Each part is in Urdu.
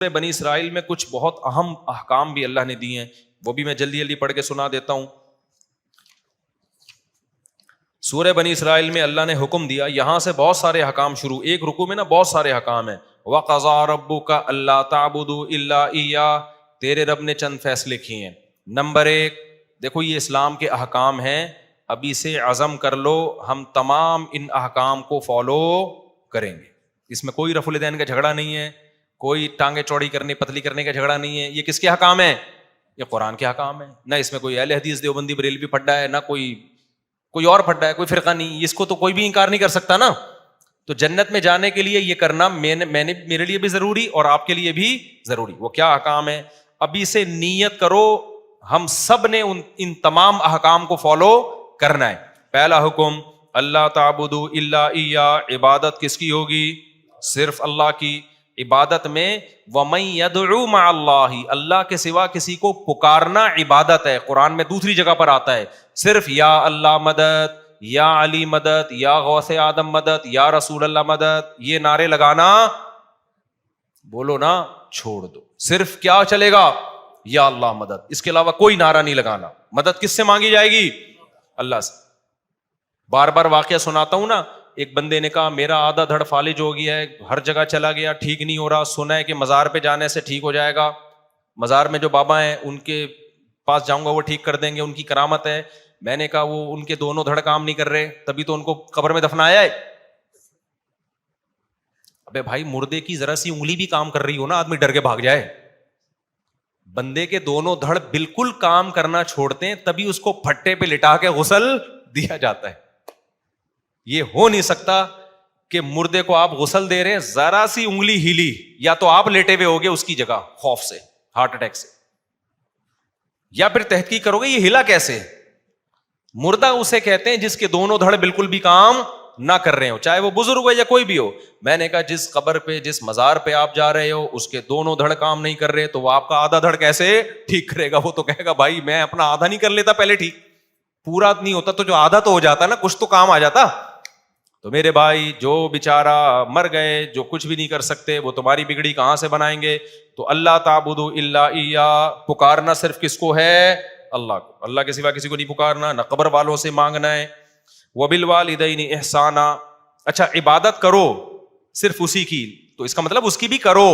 بنی اسرائیل میں کچھ بہت اہم احکام بھی اللہ نے دیے ہیں، وہ بھی میں جلدی جلدی پڑھ کے سنا دیتا ہوں۔ سورہ بنی اسرائیل میں اللہ نے حکم دیا، یہاں سے بہت سارے احکام شروع، ایک رکوع میں نا بہت سارے احکام ہیں۔ وَقَضَىٰ رَبُّكَ أَلَّا تَعْبُدُوا إِلَّا إِيَّاهُ، تیرے رب نے چند فیصلے کیے ہیں۔ نمبر 1، دیکھو یہ اسلام کے احکام ہیں، ابھی سے عزم کر لو ہم تمام ان احکام کو فالو کریں گے۔ اس میں کوئی رفع الدین کا جھگڑا نہیں ہے، کوئی ٹانگیں چوڑی کرنے پتلی کرنے کا جھگڑا نہیں ہے۔ یہ کس کے حکام ہیں؟ یہ قرآن کے حکام ہیں۔ نہ اس میں کوئی اہل حدیث دیوبندی بریلوی پھڈا ہے، نہ کوئی اور پھڈا ہے، کوئی فرقہ نہیں، اس کو تو کوئی بھی انکار نہیں کر سکتا نا۔ تو جنت میں جانے کے لیے یہ کرنا میرے لیے بھی ضروری اور آپ کے لیے بھی ضروری۔ وہ کیا احکام ہے؟ ابھی سے نیت کرو ہم سب نے ان تمام احکام کو فالو کرنا ہے۔ پہلا حکم، اللہ تعبدوا الا ایہ، عبادت کس کی ہوگی؟ صرف اللہ کی۔ عبادت میں وَمَن يَدْعُو مَعَ اللَّهِ، اللہ کے سوا کسی کو پکارنا عبادت ہے۔ قرآن میں دوسری جگہ پر آتا ہے صرف یا اللہ مدد، یا علی مدد، یا غوث آدم مدد، یا رسول اللہ مدد، یہ نعرے لگانا بولو نا چھوڑ دو۔ صرف کیا چلے گا؟ یا اللہ مدد، اس کے علاوہ کوئی نعرہ نہیں لگانا۔ مدد کس سے مانگی جائے گی؟ اللہ سے۔ بار بار واقعہ سناتا ہوں نا، ایک بندے نے کہا میرا آدھا دھڑ فالج ہو گیا ہے، ہر جگہ چلا گیا ٹھیک نہیں ہو رہا، سنا ہے کہ مزار پہ جانے سے ٹھیک ہو جائے گا، مزار میں جو بابا ہیں ان کے پاس جاؤں گا وہ ٹھیک کر دیں گے، ان کی کرامت ہے۔ میں نے کہا وہ ان کے دونوں دھڑ کام نہیں کر رہے، تبھی تو ان کو قبر میں دفنایا ہے۔ ابے بھائی مردے کی ذرا سی انگلی بھی کام کر رہی ہو نا، آدمی ڈر کے بھاگ جائے۔ بندے کے دونوں دھڑ بالکل کام کرنا چھوڑتے ہیں تبھی اس کو پھٹے پہ لٹا کے غسل دیا جاتا ہے۔ یہ ہو نہیں سکتا کہ مردے کو آپ غسل دے رہے ہیں، ذرا سی انگلی ہیلی یا تو آپ لیٹے ہوئے ہوگے اس کی جگہ خوف سے، ہارٹ اٹیک سے، یا پھر تحقیق کرو گے یہ ہلا کیسے۔ مردہ اسے کہتے ہیں جس کے دونوں دھڑ بالکل بھی کام نہ کر رہے ہو، چاہے وہ بزرگ ہو یا کوئی بھی ہو۔ میں نے کہا جس قبر پہ جس مزار پہ آپ جا رہے ہو اس کے دونوں دھڑ کام نہیں کر رہے تو وہ آپ کا آدھا دھڑ کیسے ٹھیک کرے گا؟ وہ تو کہے گا بھائی میں اپنا آدھا نہیں کر لیتا پہلے ٹھیک، پورا نہیں ہوتا تو جو آدھا تو ہو جاتا نا، کچھ تو کام آ جاتا۔ تو میرے بھائی جو بیچارہ مر گئے، جو کچھ بھی نہیں کر سکتے، وہ تمہاری بگڑی کہاں سے بنائیں گے؟ تو اللہ تعبدوا الا ایہ، پکارنا صرف کس کو ہے؟ اللہ کو۔ اللہ کے سوا کسی کو نہیں پکارنا، نہ قبر والوں سے مانگنا ہے۔ وبالوالدین احسانا، اچھا عبادت کرو صرف اسی کی، تو اس کا مطلب اس کی بھی کرو،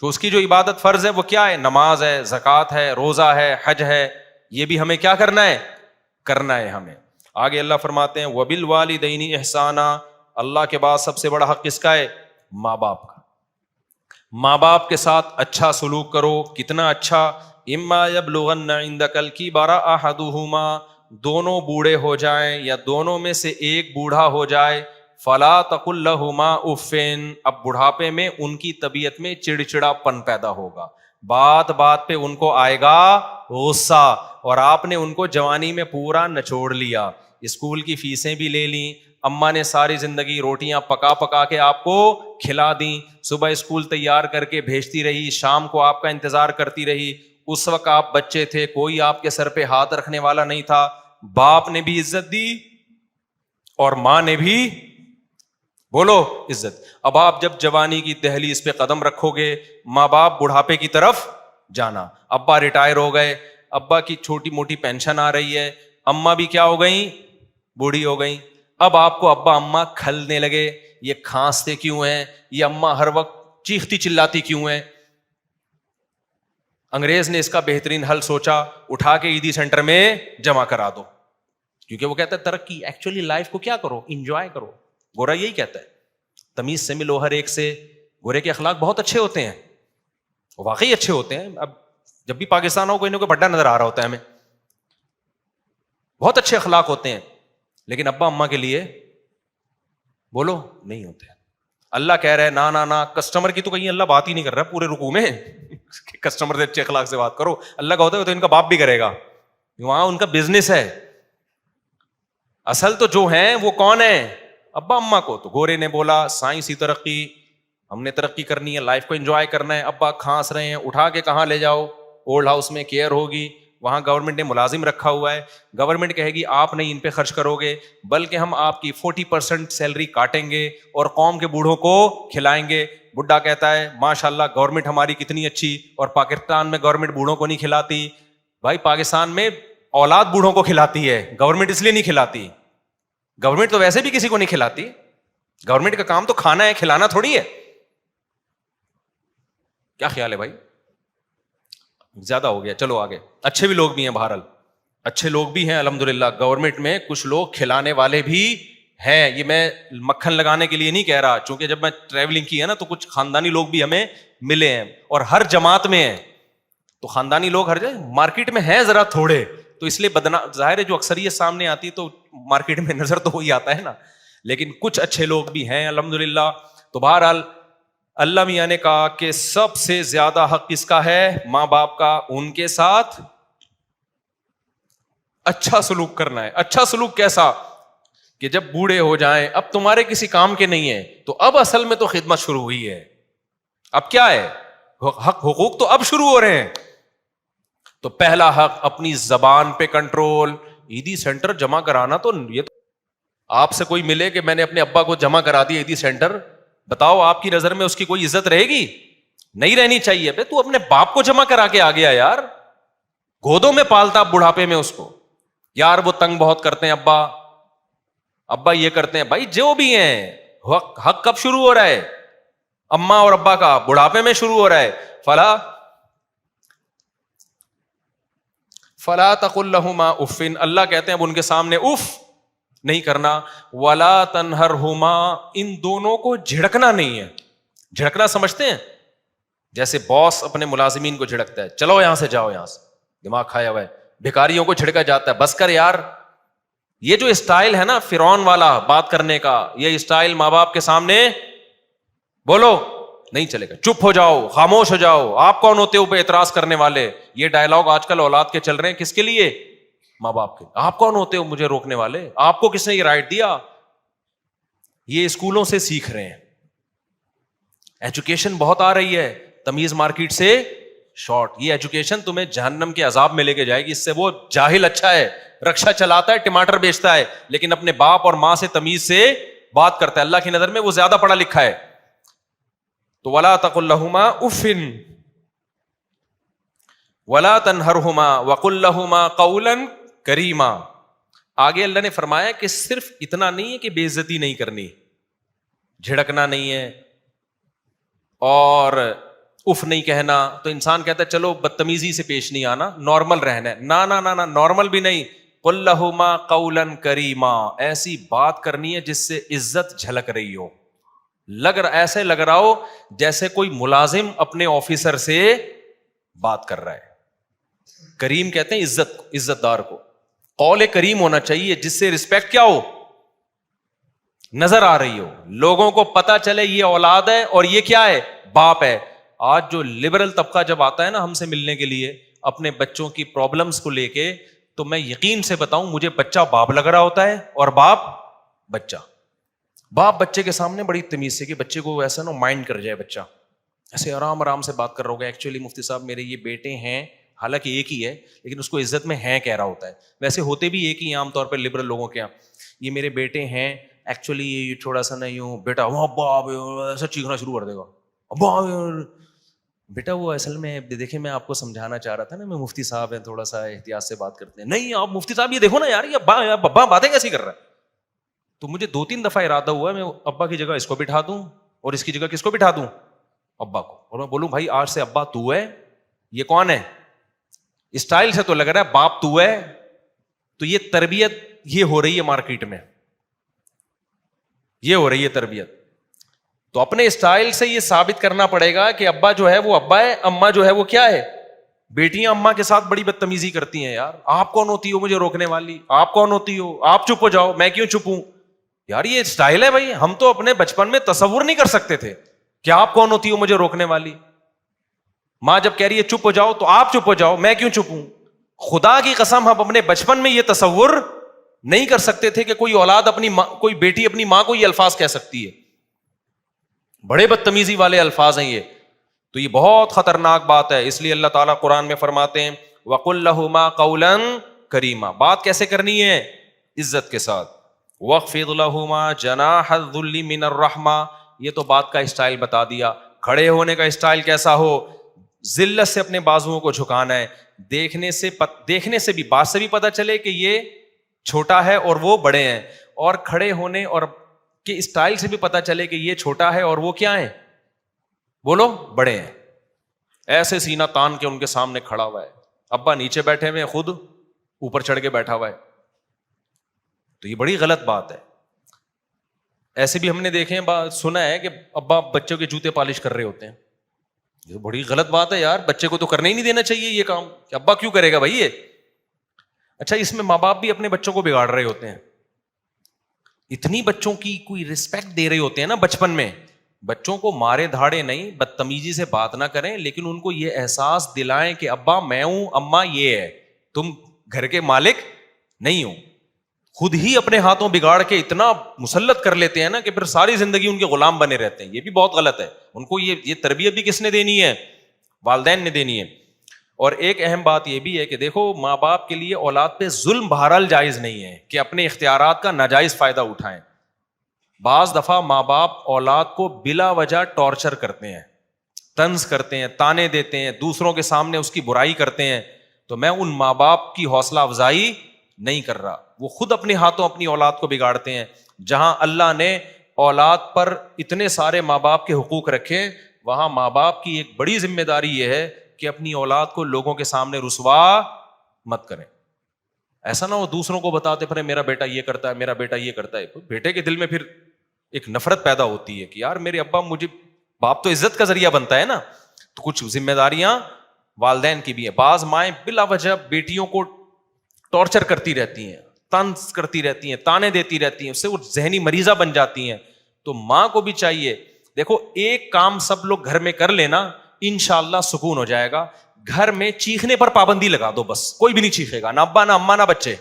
تو اس کی جو عبادت فرض ہے وہ کیا ہے؟ نماز ہے، زکوٰۃ ہے، روزہ ہے، حج ہے، یہ بھی ہمیں کیا کرنا ہے؟ کرنا ہے ہمیں۔ آگے اللہ فرماتے ہیں وبالوالدین احسانا، اللہ کے بعد سب سے بڑا حق کس کا ہے؟ ماں باپ کا۔ ماں باپ کے ساتھ اچھا سلوک کرو۔ کتنا اچھا؟ اما یبلغن عندک الکبر احدہما، دونوں بوڑھے ہو جائیں یا دونوں میں سے ایک بوڑھا ہو جائے، فلا تقل لہما اف، اب بڑھاپے میں ان کی طبیعت میں چڑچڑا پن پیدا ہوگا، بات بات پہ ان کو آئے گا غصہ، اور آپ نے ان کو جوانی میں پورا نچوڑ لیا، اسکول کی فیسیں بھی لے لیں، اماں نے ساری زندگی روٹیاں پکا پکا کے آپ کو کھلا دیں، صبح اسکول تیار کر کے بھیجتی رہی، شام کو آپ کا انتظار کرتی رہی، اس وقت آپ بچے تھے، کوئی آپ کے سر پہ ہاتھ رکھنے والا نہیں تھا، باپ نے بھی عزت دی اور ماں نے بھی بولو عزت۔ اب آپ جب جوانی کی دہلیز پہ قدم رکھو گے، ماں باپ بڑھاپے کی طرف جانا، ابا ریٹائر ہو گئے، ابا کی چھوٹی موٹی پینشن آ رہی ہے، اماں بھی کیا ہو گئیں؟ بوڑھی ہو گئیں۔ اب آپ کو ابا اماں کھلنے لگے، یہ کھانستے کیوں ہیں، یہ اماں ہر وقت چیختی چلاتی کیوں ہیں؟ انگریز نے اس کا بہترین حل سوچا، اٹھا کے عیدی سینٹر میں جمع کرا دو، کیونکہ وہ کہتا ہے ترقی، ایکچولی لائف کو کیا کرو؟ انجوائے کرو۔ گورا یہی کہتا ہے، تمیز سے ملو ہر ایک سے۔ گورے کے اخلاق بہت اچھے ہوتے ہیں، واقعی اچھے ہوتے ہیں۔ اب جب بھی پاکستان ہو کوئی نہ کوئی بڑا نظر آ رہا ہوتا ہے ہمیں، بہت اچھے اخلاق ہوتے ہیں، لیکن ابا اماں کے لیے بولو نہیں ہوتے۔ اللہ کہہ رہے نا نا نا، کسٹمر کی تو کہیں اللہ بات ہی نہیں کر رہا پورے رکوع میں، کسٹمر سے اچھے اخلاق سے بات کرو۔ اللہ کا ہوتا ہے تو ان کا باپ بھی کرے گا، وہاں ان کا بزنس ہے۔ اصل تو جو ہیں وہ کون ہے؟ ابا اماں کو۔ تو گورے نے بولا سائنسی ترقی، ہم نے ترقی کرنی ہے، لائف کو انجوائے کرنا ہے، ابا کھانس رہے ہیں، اٹھا کے کہاں لے جاؤ؟ اولڈ ہاؤس میں کیئر ہوگی، وہاں گورنمنٹ نے ملازم رکھا ہوا ہے، گورنمنٹ کہے گی آپ نہیں ان پہ خرچ کرو گے بلکہ ہم آپ کی 40% سیلری کاٹیں گے اور قوم کے بوڑھوں کو کھلائیں گے۔ بڈھا کہتا ہے ماشاءاللہ گورنمنٹ ہماری کتنی اچھی, اور پاکستان میں گورنمنٹ بوڑھوں کو نہیں کھلاتی. بھائی پاکستان میں اولاد بوڑھوں کو کھلاتی ہے, گورنمنٹ اس لیے نہیں کھلاتی. گورنمنٹ تو ویسے بھی کسی کو نہیں کھلاتی, گورنمنٹ کا کام تو کھانا ہے, کھلانا تھوڑی ہے. کیا خیال ہے بھائی؟ زیادہ ہو گیا, چلو آگے. اچھے بھی لوگ بھی ہیں, بہرحال اچھے لوگ بھی ہیں الحمدللہ گورنمنٹ میں, کچھ لوگ کھلانے والے بھی ہیں. یہ میں مکھن لگانے کے لیے نہیں کہہ رہا, چونکہ جب میں ٹریولنگ کی ہے نا تو کچھ خاندانی لوگ بھی ہمیں ملے ہیں, اور ہر جماعت میں ہیں. تو خاندانی لوگ ہر جگہ, مارکیٹ میں ہیں ذرا تھوڑے, تو اس لیے ظاہر ہے جو اکثریت سامنے آتی تو مارکیٹ میں نظر تو وہی آتا ہے نا, لیکن کچھ اچھے لوگ بھی ہیں الحمدللہ. تو بہرحال اللہ میاں نے کہا کہ سب سے زیادہ حق کس کا ہے؟ ماں باپ کا. ان کے ساتھ اچھا سلوک کرنا ہے. اچھا سلوک کیسا؟ کہ جب بوڑھے ہو جائیں, اب تمہارے کسی کام کے نہیں ہیں, تو اب اصل میں تو خدمت شروع ہوئی ہے. اب کیا ہے؟ حق حقوق تو اب شروع ہو رہے ہیں. تو پہلا حق اپنی زبان پہ کنٹرول. عیدی سینٹر جمع کرانا, تو یہ تو آپ سے کوئی ملے کہ میں نے اپنے ابا کو جمع کرا دیا عیدی سینٹر, بتاؤ آپ کی نظر میں اس کی کوئی عزت رہے گی؟ نہیں رہنی چاہیے. بے تو اپنے باپ کو جمع کرا کے آ گیا یار, گودوں میں پالتا بڑھاپے میں اس کو. یار وہ تنگ بہت کرتے ہیں ابا یہ کرتے ہیں. بھائی جو بھی ہیں, حق کب شروع ہو رہا ہے؟ اماں اور ابا کا بڑھاپے میں شروع ہو رہا ہے. فلا تقل لهما اف, اللہ کہتے ہیں اب ان کے سامنے اف نہیں کرنا. ولا تنہرہما, ان دونوں کو جھڑکنا نہیں ہے. جھڑکنا سمجھتے ہیں؟ جیسے باس اپنے ملازمین کو جھڑکتا ہے, چلو یہاں سے جاؤ, یہاں سے دماغ کھایا ہوا ہے. بھکاریوں کو جھڑکا جاتا ہے, بس کر یار. یہ جو اسٹائل ہے نا فرعون والا بات کرنے کا, یہ اسٹائل ماں باپ کے سامنے بولو نہیں چلے گا. چپ ہو جاؤ, خاموش ہو جاؤ, آپ کون ہوتے ہو پہ اعتراض کرنے والے. یہ ڈائلاگ آج کل اولاد کے چل رہے ہیں, کس کے لیے؟ ماں باپ کے. آپ کون ہوتے ہو مجھے روکنے والے, آپ کو کس نے یہ رائٹ دیا؟ یہ اسکولوں سے سیکھ رہے ہیں. ایجوکیشن بہت آ رہی ہے, تمیز مارکیٹ سے شارٹ. یہ ایجوکیشن تمہیں جہنم کے عذاب میں لے کے جائے گی. اس سے وہ جاہل اچھا ہے, رکشا چلاتا ہے, ٹماٹر بیچتا ہے, لیکن اپنے باپ اور ماں سے تمیز سے بات کرتا ہے. اللہ کی نظر میں وہ زیادہ پڑھا لکھا ہے. تو ولا تقل لهما اف ولا تنہرہما وقل لهما قولا کریما. آگے اللہ نے فرمایا کہ صرف اتنا نہیں ہے کہ بے عزتی نہیں کرنی, جھڑکنا نہیں ہے اور اف نہیں کہنا. تو انسان کہتا ہے چلو بدتمیزی سے پیش نہیں آنا, نارمل رہنا ہے. نا نارمل بھی نہیں. قل لہما قولا کریما, ایسی بات کرنی ہے جس سے عزت جھلک رہی ہو, ایسے لگ رہا ہو جیسے کوئی ملازم اپنے آفیسر سے بات کر رہا ہے. کریم کہتے ہیں عزت دار کو. قول کریم ہونا چاہیے جس سے رسپیکٹ کیا ہو, نظر آ رہی ہو, لوگوں کو پتا چلے یہ اولاد ہے اور یہ کیا ہے, باپ ہے. آج جو لبرل طبقہ جب آتا ہے نا ہم سے ملنے کے لیے اپنے بچوں کی پرابلمز کو لے کے, تو میں یقین سے بتاؤں مجھے بچہ باپ لگ رہا ہوتا ہے اور باپ بچہ. باپ بچے کے سامنے بڑی تمیز سے, کہ بچے کو ایسا نا مائنڈ کر جائے, بچہ ایسے آرام سے بات کر رہا ہوگا. ایکچولی مفتی صاحب میرے یہ بیٹے ہیں, حالانکہ ایک ہی ہے لیکن اس کو عزت میں ہیں کہہ رہا ہوتا ہے. ویسے ہوتے بھی ایک ہی عام طور پہ لبرل لوگوں کے یہاں, یہ میرے بیٹے ہیں ایکچولی یہ تھوڑا سا نا یوں بیٹا ابا ایسا چیخنا شروع کر دے گا. ابا بیٹا وہ اصل میں دیکھیں میں آپ کو سمجھانا چاہ رہا تھا نا, میں مفتی صاحب ہیں تھوڑا سا احتیاط سے بات کرتے ہیں. نہیں آپ مفتی صاحب یہ دیکھو نا یار, یہ ابا باتیں کیسی کر رہا ہے. تو مجھے 2-3 دفعہ ارادہ ہوا میں ابا کی جگہ اس کو بٹھا دوں اور اس کی جگہ کس کو بٹھا دوں, ابا کو, اور میں بولوں بھائی آج سے ابا تو ہے, یہ کون ہے؟ اسٹائل سے تو لگ رہا ہے باپ تو ہے. تو یہ تربیت یہ ہو رہی ہے مارکیٹ میں, یہ ہو رہی ہے تربیت. تو اپنے اسٹائل سے یہ ثابت کرنا پڑے گا کہ ابا جو ہے وہ ابا ہے, اماں جو ہے وہ کیا ہے, بیٹیاں اماں کے ساتھ بڑی بدتمیزی کرتی ہیں. یار آپ کون ہوتی ہو مجھے روکنے والی, آپ کون ہوتی ہو, آپ چپ ہو جاؤ, میں کیوں چپ ہوں. یار یہ اسٹائل ہے بھائی, ہم تو اپنے بچپن میں تصور نہیں کر سکتے تھے کہ آپ کون ہوتی ہو مجھے روکنے والی. ماں جب کہہ رہی ہے چپ ہو جاؤ تو آپ چپ ہو جاؤ, میں کیوں چپ ہوں. خدا کی قسم ہم اپنے بچپن میں یہ تصور نہیں کر سکتے تھے کہ کوئی اولاد اپنی ماں, کوئی بیٹی اپنی ماں کو یہ الفاظ کہہ سکتی ہے. بڑے بدتمیزی والے الفاظ ہیں یہ. تو یہ بہت خطرناک بات ہے. اس لیے اللہ تعالیٰ قرآن میں فرماتے ہیں وَقُلْ لَهُمَا قَوْلًا كَرِيمًا, بات کیسے کرنی ہے, عزت کے ساتھ. وَاخْفِضْ لَهُمَا جَنَاحَ الذُّلِّ مِنَ الرَّحْمَةِ, یہ تو بات کا اسٹائل بتا دیا. کھڑے ہونے کا اسٹائل کیسا ہو, ذلت سے اپنے بازوؤں کو جھکانا ہے, دیکھنے سے بھی بات سے بھی پتا چلے کہ یہ چھوٹا ہے اور وہ بڑے ہیں, اور کھڑے ہونے اور کے اسٹائل سے بھی پتا چلے کہ یہ چھوٹا ہے اور وہ کیا ہے, بولو, بڑے ہیں. ایسے سینہ تان کے ان کے سامنے کھڑا ہوا ہے, ابا نیچے بیٹھے ہوئے, خود اوپر چڑھ کے بیٹھا ہوا ہے, تو یہ بڑی غلط بات ہے. ایسے بھی ہم نے دیکھے ہیں, سنا ہے کہ ابا بچوں کے جوتے پالش کر رہے ہوتے ہیں. یہ بڑی غلط بات ہے یار, بچے کو تو کرنے ہی نہیں دینا چاہیے یہ کام, کہ ابا کیوں کرے گا بھائی یہ. اچھا, اس میں ماں باپ بھی اپنے بچوں کو بگاڑ رہے ہوتے ہیں. اتنی بچوں کی کوئی رسپیکٹ دے رہے ہوتے ہیں نا بچپن میں, بچوں کو مارے دھاڑے نہیں, بدتمیزی سے بات نہ کریں, لیکن ان کو یہ احساس دلائیں کہ ابا میں ہوں, اماں یہ ہے, تم گھر کے مالک نہیں ہو. خود ہی اپنے ہاتھوں بگاڑ کے اتنا مسلط کر لیتے ہیں نا کہ پھر ساری زندگی ان کے غلام بنے رہتے ہیں. یہ بھی بہت غلط ہے. ان کو یہ تربیت بھی کس نے دینی ہے, والدین نے دینی ہے. اور ایک اہم بات یہ بھی ہے کہ دیکھو, ماں باپ کے لیے اولاد پہ ظلم بہرحال جائز نہیں ہے کہ اپنے اختیارات کا ناجائز فائدہ اٹھائیں. بعض دفعہ ماں باپ اولاد کو بلا وجہ ٹارچر کرتے ہیں, طنز کرتے ہیں, تانے دیتے ہیں, دوسروں کے سامنے اس کی برائی کرتے ہیں. تو میں ان ماں باپ کی حوصلہ افزائی نہیں کر رہا, وہ خود اپنے ہاتھوں اپنی اولاد کو بگاڑتے ہیں. جہاں اللہ نے اولاد پر اتنے سارے ماں باپ کے حقوق رکھے, وہاں ماں باپ کی ایک بڑی ذمہ داری یہ ہے کہ اپنی اولاد کو لوگوں کے سامنے رسوا مت کریں. ایسا نہ ہو دوسروں کو بتاتے پھر میرا بیٹا یہ کرتا ہے, میرا بیٹا یہ کرتا ہے. بیٹے کے دل میں پھر ایک نفرت پیدا ہوتی ہے کہ یار میرے ابا, مجھے باپ تو عزت کا ذریعہ بنتا ہے نا. تو کچھ ذمہ داریاں والدین کی بھی ہیں. بعض مائیں بلا وجہ بیٹیوں کو ٹارچر کرتی رہتی ہیں, طنز کرتی رہتی ہیں, تانے دیتی رہتی ہیں, اس سے وہ ذہنی مریضہ بن جاتی ہیں. تو ماں کو بھی چاہیے, دیکھو ایک کام سب لوگ گھر میں کر لینا, انشاءاللہ سکون ہو جائے گا. گھر میں چیخنے پر پابندی لگا دو, بس کوئی بھی نہیں چیخے گا, نہ ابا نہ اماں نہ بچے.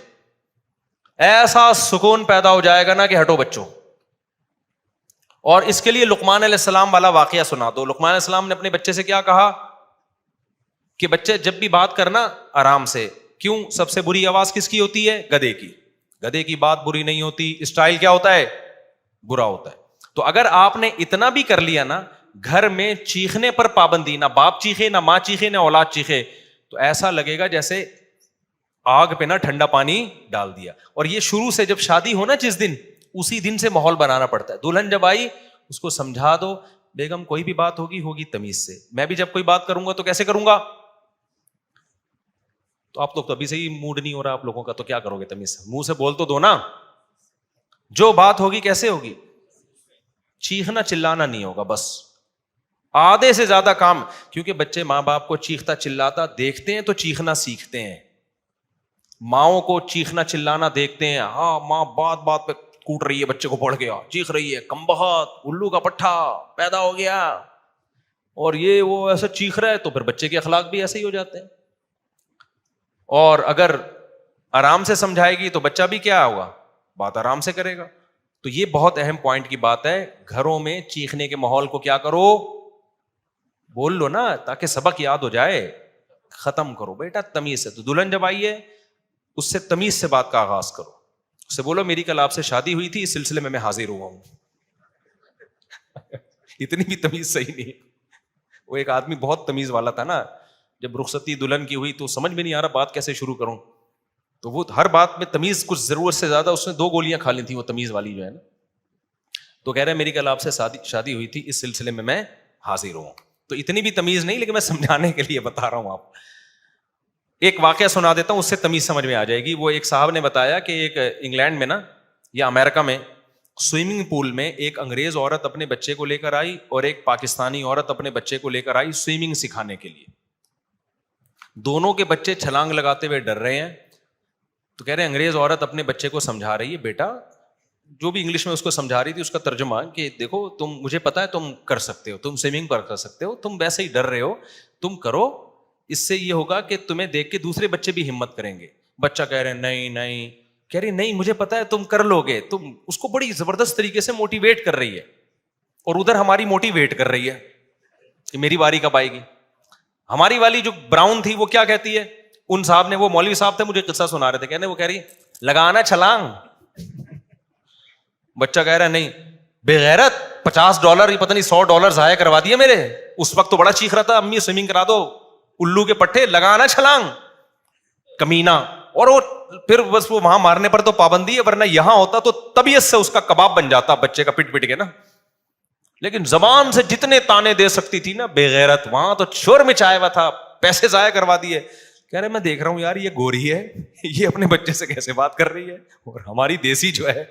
ایسا سکون پیدا ہو جائے گا نا کہ ہٹو بچوں. اور اس کے لیے لقمان علیہ السلام والا واقعہ سنا دو. لقمان علیہ السلام نے اپنے بچے سے کیا کہا کہ بچے جب بھی بات کرنا آرام سے. کیوں؟ سب سے بری آواز کس کی ہوتی ہے؟ گدھے کی. گدھے کی بات بری نہیں ہوتی, اسٹائل کیا ہوتا ہے؟ برا ہوتا ہے. تو اگر آپ نے اتنا بھی کر لیا نا, گھر میں چیخنے پر پابندی, نہ باپ چیخے نہ ماں چیخے نہ اولاد چیخے, تو ایسا لگے گا جیسے آگ پہ نا ٹھنڈا پانی ڈال دیا. اور یہ شروع سے جب شادی ہو نا جس دن, اسی دن سے ماحول بنانا پڑتا ہے. دلہن جب آئی اس کو سمجھا دو, بیگم کوئی بھی بات ہوگی تمیز سے. میں بھی جب کوئی بات کروں گا تو کیسے کروں گا؟ تو آپ لوگ تو ابھی سے ہی موڈ نہیں ہو رہا آپ لوگوں کا, تو کیا کرو گے تمیز سے؟ منہ سے بول تو دو نا. جو بات ہوگی کیسے ہوگی؟ چیخنا چلانا نہیں ہوگا, بس آدھے سے زیادہ کام. کیونکہ بچے ماں باپ کو چیختا چلاتا دیکھتے ہیں تو چیخنا سیکھتے ہیں. ماؤں کو چیخنا چلانا دیکھتے ہیں, ہاں ماں بات بات پہ کوٹ رہی ہے, بچے کو پڑھ گیا, چیخ رہی ہے, کم بہت الو کا پٹھا پیدا ہو گیا, اور یہ وہ ایسا چیخ رہا ہے, تو پھر بچے کے اخلاق بھی ایسے ہی ہو جاتے ہیں. اور اگر آرام سے سمجھائے گی تو بچہ بھی کیا ہوگا؟ بات آرام سے کرے گا. تو یہ بہت اہم پوائنٹ کی بات ہے. گھروں میں چیخنے کے ماحول کو کیا کرو؟ بول لو نا, تاکہ سبق یاد ہو جائے. ختم کرو بیٹا تمیز سے. تو دلہن جب آئی ہے اس سے تمیز سے بات کا آغاز کرو. اس سے بولو میری کل آپ سے شادی ہوئی تھی, اس سلسلے میں حاضر ہوا ہوں. اتنی بھی تمیز صحیح نہیں. وہ ایک آدمی بہت تمیز والا تھا نا, جب رخصتی دلہن کی ہوئی تو سمجھ میں نہیں آ رہا بات کیسے شروع کروں. تو وہ ہر بات میں تمیز, کچھ ضرورت سے زیادہ اس نے 2 گولیاں کھا لی تھیں وہ تمیز والی جو ہے نا. تو کہہ رہے میری کل آپ سے شادی ہوئی تھی, اس سلسلے میں میں حاضر ہوں. تو اتنی بھی تمیز نہیں, لیکن میں سمجھانے کے لیے بتا رہا ہوں. آپ ایک واقعہ سنا دیتا ہوں, اس سے تمیز سمجھ میں آ جائے گی. وہ ایک صاحب نے بتایا کہ ایک انگلینڈ میں نا یا امریکہ میں سوئمنگ پول میں ایک انگریز عورت اپنے بچے کو لے کر آئی اور ایک پاکستانی عورت اپنے بچے کو لے کر آئی سوئمنگ سکھانے کے لیے. دونوں کے بچے چھلانگ لگاتے ہوئے ڈر رہے ہیں. تو کہہ رہے انگریز عورت اپنے بچے کو سمجھا رہی ہے, بیٹا جو بھی انگلش میں اس کو سمجھا رہی تھی اس کا ترجمہ کہ دیکھو تم, مجھے پتا ہے تم کر سکتے ہو, تم سوئمنگ پر کر سکتے ہو, تم ویسے ہی ڈر رہے ہو, تم کرو, اس سے یہ ہوگا کہ تمہیں دیکھ کے دوسرے بچے بھی ہمت کریں گے. بچہ کہہ رہے نہیں نہیں, کہہ رہی نہیں مجھے پتا ہے تم کر لو گے. تم اس کو بڑی زبردست طریقے سے موٹیویٹ کر رہی ہے, اور ادھر ہماری موٹیویٹ کر رہی ہے کہ میری باری کب آئے گی. ہماری والی جو براؤن تھی وہ کیا کہتی ہے, ان صاحب نے, وہ مولوی صاحب تھے, مجھے قصہ سنا رہے تھے, کہنے وہ کہہ رہی لگانا چھلانگ. بچہ کہہ رہا نہیں بے غیرت $50 پتہ نہیں $100 ضائع کروا دیے میرے. اس وقت تو بڑا چیخ رہا تھا, امی سوئمنگ کرا دو, الو کے پٹھے لگانا چھلانگ, کمینہ. اور وہ پھر بس وہ وہاں مارنے پر تو پابندی ہے, ورنہ یہاں ہوتا تو طبیعت سے اس کا کباب بن جاتا بچے کا پٹ پٹ کے نا. لیکن زبان سے جتنے تانے دے سکتی تھی نا بے غیرت, وہاں تو شور مچایا ہوا تھا, پیسے ضائع کروا دیے. کہہ رہے میں دیکھ رہا ہوں یار یہ گوری ہے, یہ اپنے بچے سے کیسے بات کر رہی ہے, اور ہماری دیسی جو ہے.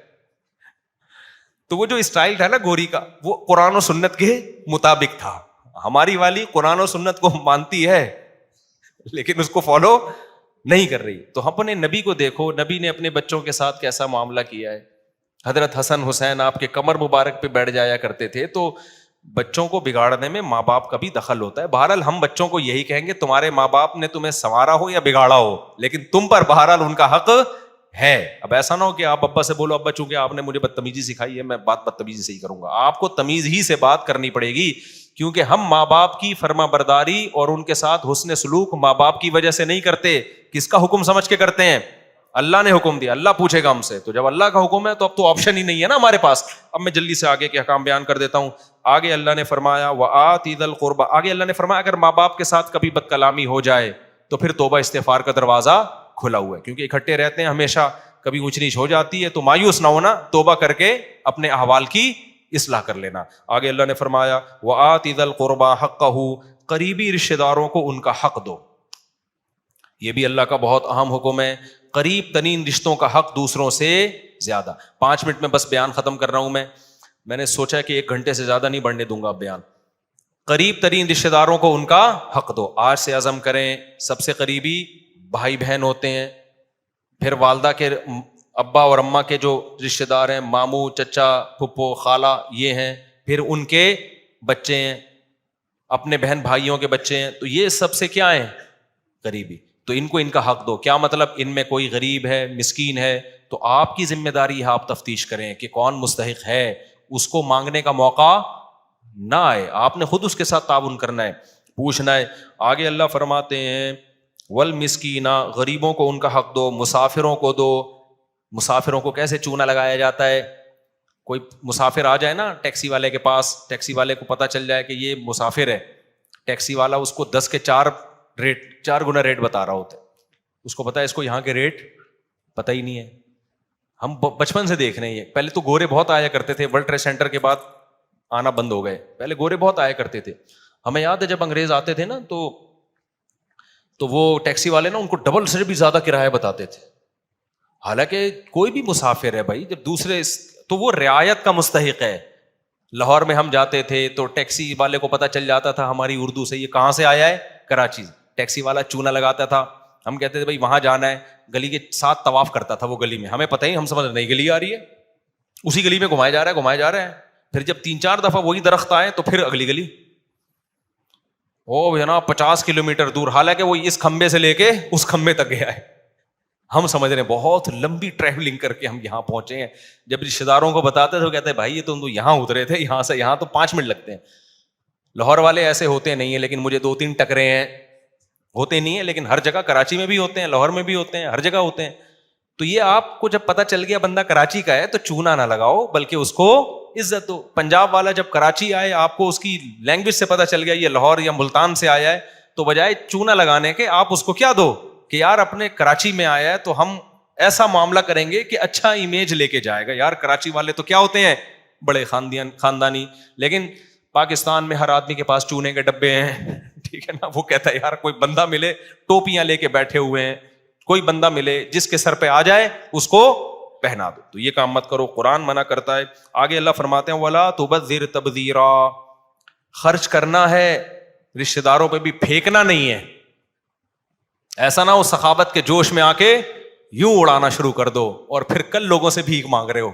تو وہ جو اسٹائل تھا نا گوری کا, وہ قرآن و سنت کے مطابق تھا. ہماری والی قرآن و سنت کو مانتی ہے لیکن اس کو فالو نہیں کر رہی. تو اپنے نبی کو دیکھو, نبی نے اپنے بچوں کے ساتھ کیسا معاملہ کیا ہے. حضرت حسن حسین آپ کے کمر مبارک پہ بیٹھ جایا کرتے تھے. تو بچوں کو بگاڑنے میں ماں باپ کا بھی دخل ہوتا ہے. بہرحال ہم بچوں کو یہی کہیں گے, تمہارے ماں باپ نے تمہیں سنوارا ہو یا بگاڑا ہو, لیکن تم پر بہرحال ان کا حق ہے. اب ایسا نہ ہو کہ آپ ابا سے بولو ابا چونکہ آپ نے مجھے بدتمیزی سکھائی ہے میں بات بدتمیزی سے ہی کروں گا. آپ کو تمیز ہی سے بات کرنی پڑے گی, کیونکہ ہم ماں باپ کی فرما برداری اور ان کے ساتھ حسن سلوک ماں باپ کی وجہ سے نہیں کرتے. کس کا حکم سمجھ کے کرتے ہیں؟ اللہ نے حکم دیا, اللہ پوچھے گا ہم سے. تو جب اللہ کا حکم ہے تو اب تو آپشن ہی نہیں ہے نا ہمارے پاس. اب میں جلدی سے آگے کے احکام بیان کر دیتا ہوں. آگے اللہ نے فرمایا وآتی ذی القربی, آگے اللہ نے فرمایا اگر ماں باپ کے ساتھ کبھی بد کلامی ہو جائے تو پھر توبہ استغفار کا دروازہ کھلا ہوا ہے, کیونکہ اکٹھے رہتے ہیں ہمیشہ, کبھی اونچ نیچ ہو جاتی ہے تو مایوس نہ ہونا, توبہ کر کے اپنے احوال کی اصلاح کر لینا. آگے اللہ نے فرمایا وآتی ذی القربی حقہ, قریبی رشتہ داروں کو ان کا حق دو. یہ بھی اللہ کا بہت اہم حکم ہے, قریب ترین رشتوں کا حق دوسروں سے زیادہ. 5 منٹ میں بس بیان ختم کر رہا ہوں. میں نے سوچا کہ 1 گھنٹے سے زیادہ نہیں بڑھنے دوں گا بیان. قریب ترین رشتہ داروں کو ان کا حق دو. آج سے عزم کریں, سب سے قریبی بھائی بہن ہوتے ہیں, پھر والدہ کے ابا اور اماں کے جو رشتہ دار ہیں, ماموں چچا پھپھو خالہ یہ ہیں, پھر ان کے بچے ہیں, اپنے بہن بھائیوں کے بچے ہیں, تو یہ سب سے کیا ہیں؟ قریبی. تو ان کو ان کا حق دو. کیا مطلب؟ ان میں کوئی غریب ہے, مسکین ہے, تو آپ کی ذمہ داری ہے آپ تفتیش کریں کہ کون مستحق ہے, اس کو مانگنے کا موقع نہ آئے, آپ نے خود اس کے ساتھ تعاون کرنا ہے, پوچھنا ہے. آگے اللہ فرماتے ہیں والمسکین, غریبوں کو ان کا حق دو, مسافروں کو دو. مسافروں کو کیسے چونا لگایا جاتا ہے؟ کوئی مسافر آ جائے نا ٹیکسی والے کے پاس, ٹیکسی والے کو پتہ چل جائے کہ یہ مسافر ہے, ٹیکسی والا اس کو 10 کے 4 گنا ریٹ بتا رہا ہوتا ہے. اس کو پتا ہے اس کو یہاں کے ریٹ پتہ ہی نہیں ہے. ہم بچپن سے دیکھ رہے ہیں, پہلے تو گورے بہت آیا کرتے تھے, ورلڈ ٹریڈ سینٹر کے بعد آنا بند ہو گئے, پہلے گورے بہت آیا کرتے تھے. ہمیں یاد ہے جب انگریز آتے تھے نا تو وہ ٹیکسی والے نا ان کو ڈبل سے بھی زیادہ کرایہ بتاتے تھے. حالانکہ کوئی بھی مسافر ہے بھائی, جب دوسرے تو وہ رعایت کا مستحق ہے. لاہور میں ہم جاتے تھے تو ٹیکسی والے کو پتہ چل جاتا تھا ہماری اردو سے یہ کہاں سے آیا ہے, کراچی. ٹیکسی والا چونا لگاتا تھا, ہم کہتے تھے بھائی وہاں جانا ہے, گلی کے ساتھ طواف کرتا تھا وہ گلی میں, ہمیں پتہ ہی, ہم سمجھ نہیں گلی آ رہی ہے, اسی گلی میں گھمایا جا رہا ہے. پھر جب 3-4 دفعہ وہی درخت آئے تو پھر اگلی گلی, او جناب 50 کلومیٹر دور, حالانکہ وہ اس کھمبے سے لے کے اس کھمبے تک گیا ہے. ہم سمجھ رہے ہیں بہت لمبی ٹریولنگ کر کے ہم یہاں پہنچے ہیں. جب رشتہ داروں کو بتاتے تھے وہ کہتے ہیں بھائی یہ تو یہاں اترے تھے, یہاں سے یہاں تو 5 منٹ لگتے ہیں. لاہور والے ایسے ہوتے نہیں ہیں, لیکن مجھے 2-3 ٹکرے ہیں, ہوتے نہیں ہیں, لیکن ہر جگہ کراچی میں بھی ہوتے ہیں, لاہور میں بھی ہوتے ہیں, ہر جگہ ہوتے ہیں. تو یہ آپ کو جب پتہ چل گیا بندہ کراچی کا ہے تو چونا نہ لگاؤ, بلکہ اس کو عزت دو. پنجاب والا جب کراچی آئے, آپ کو اس کی لینگویج سے پتہ چل گیا یہ لاہور یا ملتان سے آیا ہے, تو بجائے چونا لگانے کے آپ اس کو کیا دو کہ یار اپنے کراچی میں آیا ہے تو ہم ایسا معاملہ کریں گے کہ اچھا امیج لے کے جائے گا. یار کراچی والے تو کیا ہوتے ہیں, بڑے خاندانی, لیکن پاکستان میں ہر آدمی کے پاس چونے کے ڈبے ہیں, ٹھیک ہے نا. وہ کہتا ہے یار کوئی بندہ ملے ٹوپیاں لے کے بیٹھے ہوئے ہیں, کوئی بندہ ملے جس کے سر پہ آ جائے اس کو پہنا دو. تو یہ کام مت کرو, قرآن منع کرتا ہے. آگے اللہ فرماتے ہیں وَلَا تُبَذِّرْ تَبْذِيرًا, خرچ کرنا ہے, رشتہ داروں پہ بھی پھینکنا نہیں ہے. ایسا نہ ہو سخاوت کے جوش میں آ کے یوں اڑانا شروع کر دو اور پھر کل لوگوں سے بھیک مانگ رہے ہو.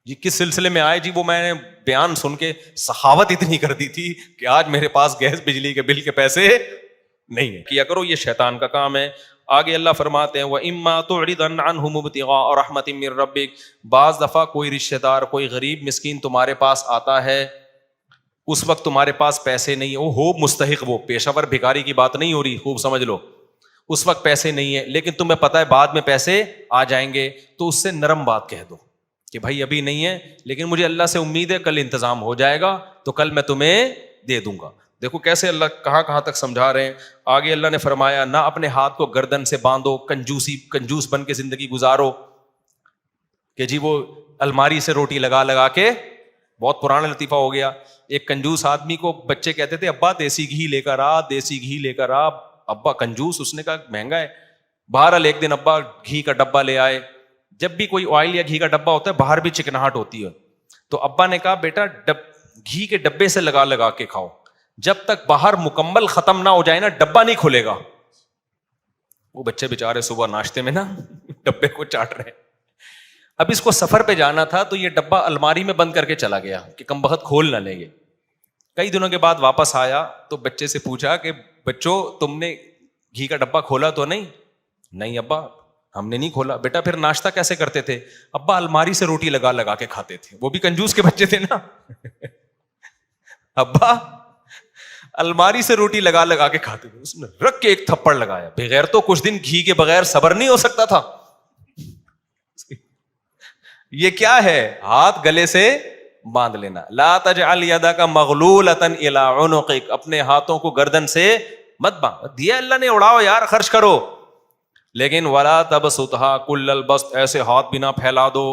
جی کس سلسلے میں آئے؟ جی وہ میں نے بیان سن کے سخاوت اتنی کر دی تھی کہ آج میرے پاس گیس بجلی کے بل کے پیسے نہیں ہے. کیا کرو, یہ شیطان کا کام ہے. آگے اللہ فرماتے ہیں وَإِمَّا تُعْرِضَ عَنْهُمُ ابْتِغَاءَ رَحْمَةٍ مِّن رَّبِّكَ, بعض دفعہ کوئی رشتہ دار, کوئی غریب مسکین تمہارے پاس آتا ہے, اس وقت تمہارے پاس پیسے نہیں, وہ ہو مستحق, وہ پیشہ ور بھکاری کی بات نہیں ہو رہی, خوب سمجھ لو. اس وقت پیسے نہیں ہے لیکن تمہیں پتہ ہے بعد میں پیسے آ جائیں گے, تو اس سے نرم بات کہہ دو کہ بھائی ابھی نہیں ہے لیکن مجھے اللہ سے امید ہے کل انتظام ہو جائے گا تو کل میں تمہیں دے دوں گا. دیکھو کیسے اللہ کہاں تک سمجھا رہے ہیں. آگے اللہ نے فرمایا نہ اپنے ہاتھ کو گردن سے باندھو, کنجوس بن کے زندگی گزارو کہ جی وہ الماری سے روٹی لگا کے, بہت پرانا لطیفہ ہو گیا. ایک کنجوس آدمی کو بچے کہتے تھے ابا دیسی گھی لے کر آ, دیسی گھی لے کر آ. ابا کنجوس, اس نے کہا مہنگا ہے. بہرحال ایک دن ابا گھی کا ڈبہ لے آئے. جب بھی کوئی آئل یا گھی کا ڈبہ ہوتا ہے باہر بھی چکناہٹ ہوتی ہے, تو ابا نے کہا بیٹا گھی کے ڈبے سے لگا کے کھاؤ, جب تک باہر مکمل ختم نہ ہو جائے نا ڈبہ نہیں کھلے گا. وہ بچے بےچارے صبح ناشتے میں نا ڈبے کو چاٹ رہے. اب اس کو سفر پہ جانا تھا تو یہ ڈبہ الماری میں بند کر کے چلا گیا کہ کم بخت کھول نہ لیں گے. کئی دنوں کے بعد واپس آیا تو بچے سے پوچھا کہ بچوں تم نے گھی کا ڈبہ کھولا تو نہیں؟ نہیں ابا ہم نے نہیں کھولا. بیٹا پھر ناشتہ کیسے کرتے تھے؟ ابا الماری سے روٹی لگا کے کھاتے تھے. وہ بھی کنجوس کے بچے تھے نا. ابا الماری سے روٹی لگا کے کھاتے تھے. اس نے رکھ کے ایک تھپڑ لگایا. بغیر تو کچھ دن گھی کے بغیر صبر نہیں ہو سکتا تھا. یہ کیا ہے؟ ہاتھ گلے سے باندھ لینا. لا تجعل یدک مغلولۃ الی عنقک, اپنے ہاتھوں کو گردن سے مت باندھ. دیا اللہ نے اڑاؤ یار, خرچ کرو, لیکن ولا تبسطھا کل البسط, ایسے ہاتھ بھی نہ پھیلا دو.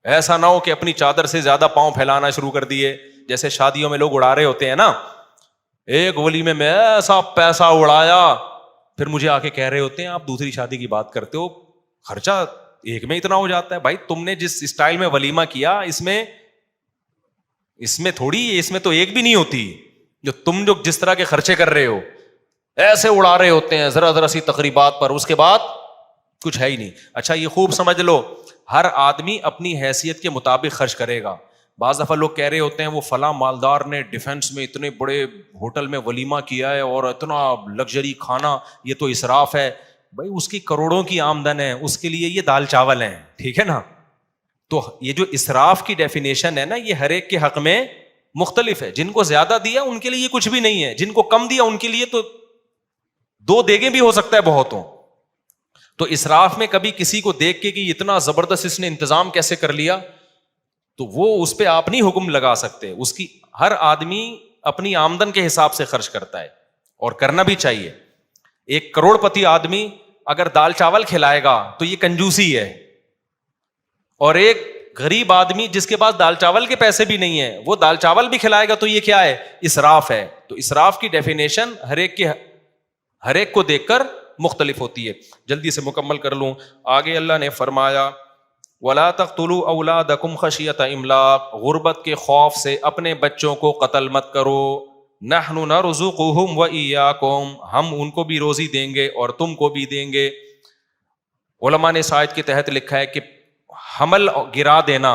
ایسا نہ ہو کہ اپنی چادر سے زیادہ پاؤں پھیلانا شروع کر دیے, جیسے شادیوں میں لوگ اڑا رہے ہوتے ہیں نا. ایک ولیمے میں ایسا پیسہ اڑایا, پھر مجھے آ کے کہہ رہے ہوتے ہیں آپ دوسری شادی کی بات کرتے ہو, خرچہ ایک میں اتنا ہو جاتا ہے. بھائی تم نے جس اسٹائل میں ولیمہ کیا اس میں تھوڑی, اس میں تو ایک بھی نہیں ہوتی. جو جس طرح کے خرچے کر رہے ہو ایسے اڑا رہے ہوتے ہیں ذرا سی تقریبات پر, اس کے بعد کچھ ہے ہی نہیں. اچھا یہ خوب سمجھ لو, ہر آدمی اپنی حیثیت کے مطابق خرچ کرے گا. بعض دفعہ لوگ کہہ رہے ہوتے ہیں وہ فلاں مالدار نے ڈیفینس میں اتنے بڑے ہوٹل میں ولیمہ کیا ہے اور اتنا لگژری کھانا, یہ تو اسراف ہے. بھائی اس کی کروڑوں کی آمدن ہے, اس کے لیے یہ دال چاول ہیں, ٹھیک ہے نا. تو یہ جو اسراف کی ڈیفینیشن ہے نا, یہ ہر ایک کے حق میں مختلف ہے. جن کو زیادہ دیا ان کے لیے یہ کچھ بھی نہیں ہے, جن کو کم دیا ان کے لیے تو 2 دیگیں بھی ہو سکتا ہے بہتوں. تو اسراف میں کبھی کسی کو دیکھ کے کہ اتنا زبردست اس نے انتظام کیسے کر لیا, تو وہ اس پہ آپ نہیں حکم لگا سکتے. اس کی ہر آدمی اپنی آمدن کے حساب سے خرچ کرتا ہے اور کرنا بھی چاہیے. ایک کروڑ پتی آدمی اگر دال چاول کھلائے گا تو یہ کنجوسی ہے, اور ایک غریب آدمی جس کے پاس دال چاول کے پیسے بھی نہیں ہے وہ دال چاول بھی کھلائے گا تو یہ کیا ہے؟ اسراف ہے. تو اسراف کی ڈیفینیشن ہر ایک کو دیکھ کر مختلف ہوتی ہے. جلدی سے مکمل کر لوں. آگے اللہ نے فرمایا وَلَا تَقْتُلُوا أَوْلَادَكُمْ خَشْيَةَ إِمْلَاقٍ, غربت کے خوف سے اپنے بچوں کو قتل مت کرو. نَحْنُ نَرْزُقُهُمْ وَإِيَّاكُمْ, ہم ان کو بھی روزی دیں گے اور تم کو بھی دیں گے. علماء نے اس آیت کے تحت لکھا ہے کہ حمل گرا دینا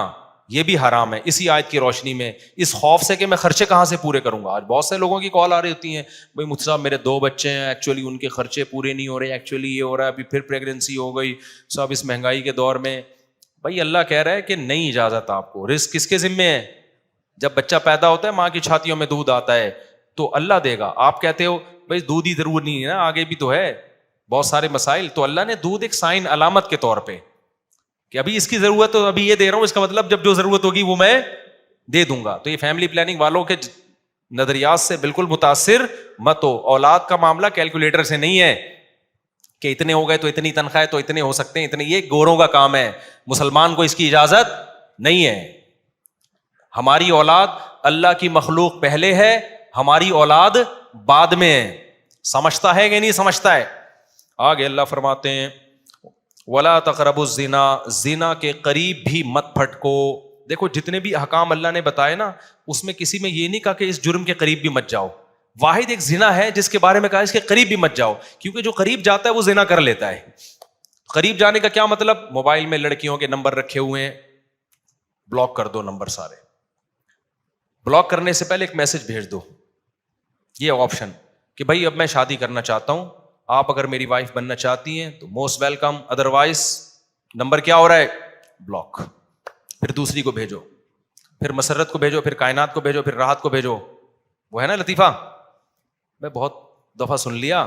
یہ بھی حرام ہے اسی آیت کی روشنی میں, اس خوف سے کہ میں خرچے کہاں سے پورے کروں گا. آج بہت سے لوگوں کی کال آ رہی ہوتی ہیں, بھائی مجھ صاحب میرے 2 بچے ہیں, ایکچولی ان کے خرچے پورے نہیں ہو رہے, ایکچولی یہ ہو رہا ہے, ابھی پھر پریگننسی ہو گئی صاحب اس مہنگائی کے دور میں. بھائی اللہ کہہ رہا ہے کہ نہیں اجازت آپ کو. رزق کس کے ذمے ہے؟ جب بچہ پیدا ہوتا ہے ماں کی چھاتیوں میں دودھ آتا ہے تو اللہ دے گا. آپ کہتے ہو بھائی دودھ ہی ضرور نہیں ہے نا, آگے بھی تو ہے بہت سارے مسائل. تو اللہ نے دودھ ایک سائن علامت کے طور پہ کہ ابھی اس کی ضرورت تو ابھی یہ دے رہا ہوں, اس کا مطلب جب جو ضرورت ہوگی وہ میں دے دوں گا. تو یہ فیملی پلاننگ والوں کے نظریات سے بالکل متاثر مت ہو. اولاد کا معاملہ کیلکولیٹر سے نہیں ہے کہ اتنے ہو گئے تو اتنی تنخواہ تو اتنے ہو سکتے ہیں, اتنے, یہ گوروں کا کام ہے. مسلمان کو اس کی اجازت نہیں ہے. ہماری اولاد اللہ کی مخلوق پہلے ہے, ہماری اولاد بعد میں ہے. سمجھتا ہے کہ نہیں سمجھتا ہے؟ آگے اللہ فرماتے ہیں وَلَا تَقْرَبُوا الزِّنَا, زنا کے قریب بھی مت پھٹکو. دیکھو جتنے بھی احکام اللہ نے بتائے نا اس میں کسی میں یہ نہیں کہا کہ اس جرم کے قریب بھی مت جاؤ. واحد ایک زنا ہے جس کے بارے میں کہا اس کے قریب بھی مت جاؤ, کیونکہ جو قریب جاتا ہے وہ زنا کر لیتا ہے. قریب جانے کا کیا مطلب؟ موبائل میں لڑکیوں کے نمبر رکھے ہوئے ہیں, بلاک کر دو نمبر سارے. بلاک کرنے سے پہلے ایک میسج بھیج دو, یہ آپشن کہ بھائی اب میں شادی کرنا چاہتا ہوں, آپ اگر میری وائف بننا چاہتی ہیں تو موسٹ ویلکم, ادروائز نمبر کیا ہو رہا ہے؟ بلاک. پھر دوسری کو بھیجو, پھر مسرت کو بھیجو, پھر کائنات کو بھیجو, پھر راحت کو بھیجو. وہ ہے نا لطیفہ, میں بہت دفعہ سن لیا.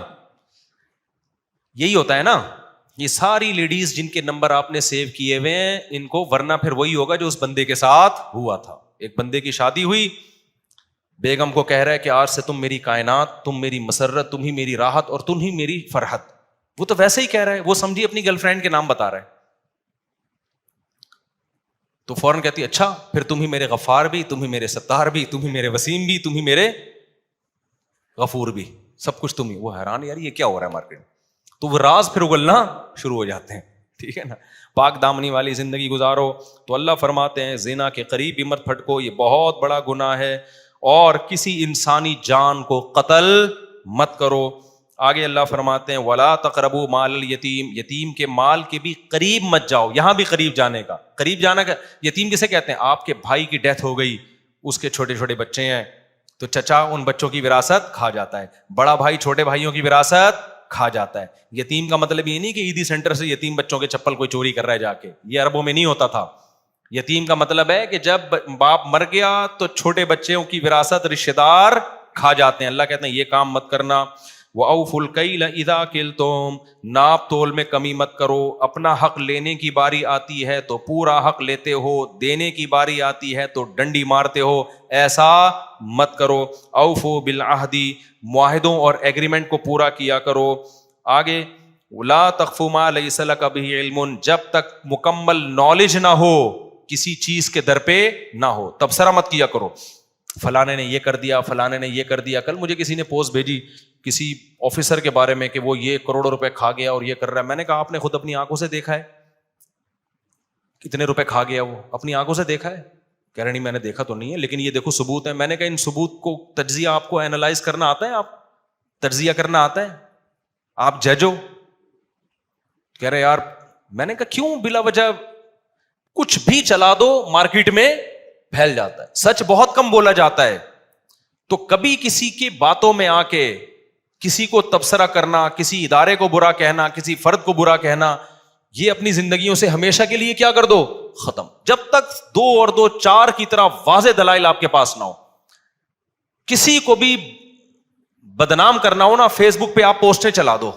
یہی ہوتا ہے نا. یہ ساری لیڈیز جن کے نمبر آپ نے سیو کیے ہوئے ہیں ان کو، ورنہ پھر وہی ہوگا جو اس بندے کے ساتھ ہوا تھا. ایک بندے کی شادی ہوئی، بیگم کو کہہ رہا ہے کہ آج سے تم میری کائنات، تم میری مسرت، تم ہی میری راحت اور تم ہی میری فرحت. وہ تو ویسے ہی کہہ رہا ہے، وہ سمجھی اپنی گرل فرینڈ کے نام بتا رہا ہے. تو فوراً کہتی ہے اچھا پھر تم ہی میرے غفار بھی، تم ہی میرے ستار بھی، تم ہی میرے وسیم بھی، تم ہی میرے غفور بھی، سب کچھ تم ہی. وہ حیران یار یہ کیا ہو رہا ہے مارکیٹ میں. تو وہ راز پھر اگلنا شروع ہو جاتے ہیں. ٹھیک ہے نا. پاک دامنی والی زندگی گزارو. تو اللہ فرماتے ہیں زنا کے قریب بھی مت پھٹکو، یہ بہت بڑا گناہ ہے. اور کسی انسانی جان کو قتل مت کرو. آگے اللہ فرماتے ہیں ولا تقربوا مال الیتیم، یتیم کے مال کے بھی قریب مت جاؤ. یہاں بھی قریب جانے کا، قریب جانا کا. یتیم کسے کہتے ہیں؟ آپ کے بھائی کی ڈیتھ ہو گئی، اس کے چھوٹے چھوٹے بچے ہیں تو چچا ان بچوں کی وراثت کھا جاتا ہے، بڑا بھائی چھوٹے بھائیوں کی وراثت کھا جاتا ہے. یتیم کا مطلب یہ نہیں کہ عیدی سینٹر سے یتیم بچوں کے چپل کوئی چوری کر رہا ہے جا کے، یہ عربوں میں نہیں ہوتا تھا. یتیم کا مطلب ہے کہ جب باپ مر گیا تو چھوٹے بچوں کی وراثت رشتہ دار کھا جاتے ہیں. اللہ کہتے ہیں یہ کام مت کرنا. وَأَوْفُوا الْكَيْلَ إِذَا كِلْتُمْ، ناپ تول میں کمی مت کرو. اپنا حق لینے کی باری آتی ہے تو پورا حق لیتے ہو، دینے کی باری آتی ہے تو ڈنڈی مارتے ہو، ایسا مت کرو. اوفوا بالعہد، معاہدوں اور ایگریمنٹ کو پورا کیا کرو. آگے لا تخف ما لیس لک بہ علم، جب تک مکمل نالج نہ ہو کسی چیز کے در پہ نہ ہو تبصرہ مت کیا کرو. فلانے نے یہ کر دیا، فلانے نے یہ کر دیا. کل مجھے کسی نے پوسٹ بھیجی کسی آفیسر کے بارے میں کہ وہ یہ کروڑوں روپے کھا گیا اور یہ کر رہا ہے. میں نے کہا آپ نے خود اپنی آنکھوں سے دیکھا ہے کتنے روپے کھا گیا؟ وہ اپنی آنکھوں سے دیکھا ہے؟ کہہ رہے نہیں میں نے دیکھا تو نہیں ہے لیکن یہ دیکھو ثبوت ہے. میں نے کہا ان ثبوت کو تجزیہ آپ کو اینالائز کرنا آتا ہے؟ آپ تجزیہ کرنا آتا ہے؟ آپ جج ہو؟ کہہ رہے یار. میں نے کہا کیوں بلا وجہ کچھ بھی چلا دو مارکیٹ میں پھیل جاتا ہے. سچ بہت کم بولا جاتا ہے. تو کبھی کسی کی باتوں میں آ کے کسی کو تبصرہ کرنا، کسی ادارے کو برا کہنا، کسی فرد کو برا کہنا، یہ اپنی زندگیوں سے ہمیشہ کے لیے کیا کر دو، ختم. جب تک 2 اور 2 4 کی طرح واضح دلائل آپ کے پاس نہ ہو. کسی کو بھی بدنام کرنا ہو نا، فیس بک پہ آپ پوسٹیں چلا دو،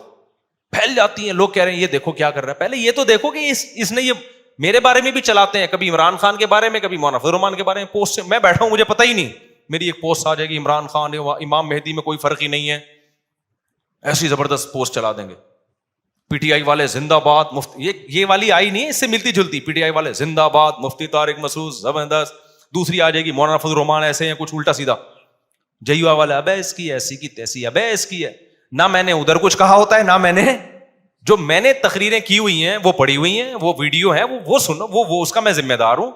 پھیل جاتی ہیں. لوگ کہہ رہے ہیں یہ دیکھو کیا کر رہا ہے. پہلے یہ تو دیکھو کہ اس نے یہ میرے بارے میں بھی چلاتے ہیں، کبھی عمران خان کے بارے میں، کبھی مولانا فضل الرحمان کے بارے میں پوسٹ. میں بیٹھا ہوں مجھے پتہ ہی نہیں، میری ایک پوسٹ آ جائے گی عمران خان امام مہدی میں کوئی فرق ہی نہیں ہے، ایسی زبردست پوسٹ چلا دیں گے. پی ٹی آئی والے زندہ باد مفتی، یہ والی آئی نہیں ہے، اس سے ملتی جلتی. پی ٹی آئی والے زندہ باد، مفتی طارق مسعود زبردست. دوسری آ جائے گی مولانا فضل الرحمان ایسے ہیں، کچھ الٹا سیدھا. جیوا والا ابے اس کی ایسی کی تیسی، ابے اس کی ہے. نہ میں نے ادھر کچھ کہا ہوتا ہے، نہ میں نے جو میں نے تقریریں کی ہوئی ہیں وہ پڑھی ہوئی ہیں، وہ ویڈیو ہے وہ سنو، وہ اس کا میں ذمہ دار ہوں.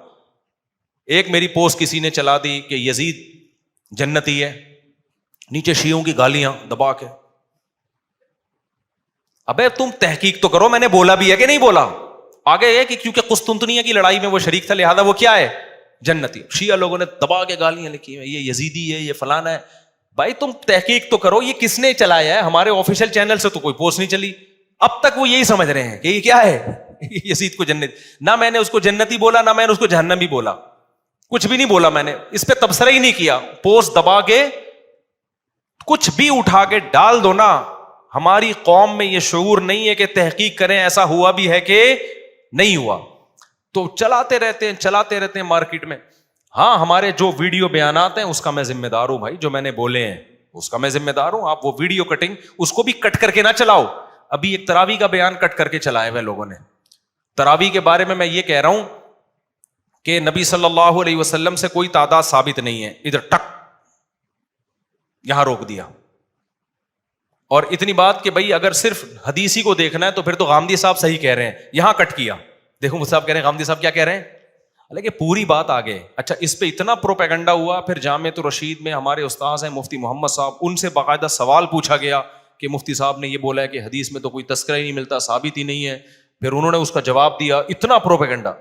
ایک میری پوسٹ کسی نے چلا دی کہ یزید جنتی ہے، نیچے شیعوں کی گالیاں دبا کے. ابے تم تحقیق تو کرو، میں نے بولا بھی ہے کہ نہیں بولا. آگے یہ کہ کیونکہ قسطنطنیہ کی لڑائی میں وہ شریک تھا لہذا وہ کیا ہے، جنتی. شیعہ لوگوں نے دبا کے گالیاں لکھی ہیں، یہ یزیدی ہے، یہ فلانا ہے. بھائی تم تحقیق تو کرو، یہ کس نے چلایا ہے؟ ہمارے آفیشیل چینل سے تو کوئی پوسٹ نہیں چلی. اب تک وہ یہی سمجھ رہے ہیں کہ یہ کیا ہے، یزید کو جنت. نہ میں نے اس کو جنتی بولا، نہ میں نے اس کو جہنمی بولا، کچھ بھی نہیں بولا. میں نے اس پہ تبصرہ ہی نہیں کیا. پوسٹ دبا کے کچھ بھی اٹھا کے ڈال دو نا. ہماری قوم میں یہ شعور نہیں ہے کہ تحقیق کریں ایسا ہوا بھی ہے کہ نہیں ہوا. تو چلاتے رہتے ہیں مارکیٹ میں. ہاں ہمارے جو ویڈیو بیانات ہیں اس کا میں ذمہ دار ہوں بھائی، جو میں نے بولے ہیں اس کا میں ذمہ دار ہوں. آپ وہ ویڈیو کٹنگ اس کو بھی کٹ کر کے نہ چلاؤ. ابھی ایک تراویح کا بیان کٹ کر کے چلائے ہوئے لوگوں نے. تراویح کے بارے میں یہ کہہ رہا ہوں کہ نبی صلی اللہ علیہ وسلم سے کوئی تعداد ثابت نہیں ہے. ادھر ٹک یہاں روک دیا. اور اتنی بات کہ بھائی اگر صرف حدیثی کو دیکھنا ہے تو پھر تو غامدی صاحب صحیح کہہ رہے ہیں، یہاں کٹ کیا. دیکھو مجھ صاحب کہہ رہے ہیں غامدی صاحب کیا کہہ رہے ہیں، حالانکہ پوری بات آگے. اچھا اس پہ اتنا پروپیگنڈا ہوا. پھر جامعۃ الرشید میں ہمارے استاذ ہیں مفتی محمد صاحب، ان سے باقاعدہ سوال پوچھا گیا کہ مفتی صاحب نے یہ بولا ہے کہ حدیث میں تو کوئی تذکرہ ہی نہیں ملتا، ثابت ہی نہیں ہے. پھر انہوں نے اس کا جواب دیا. اتنا پروپیگنڈا.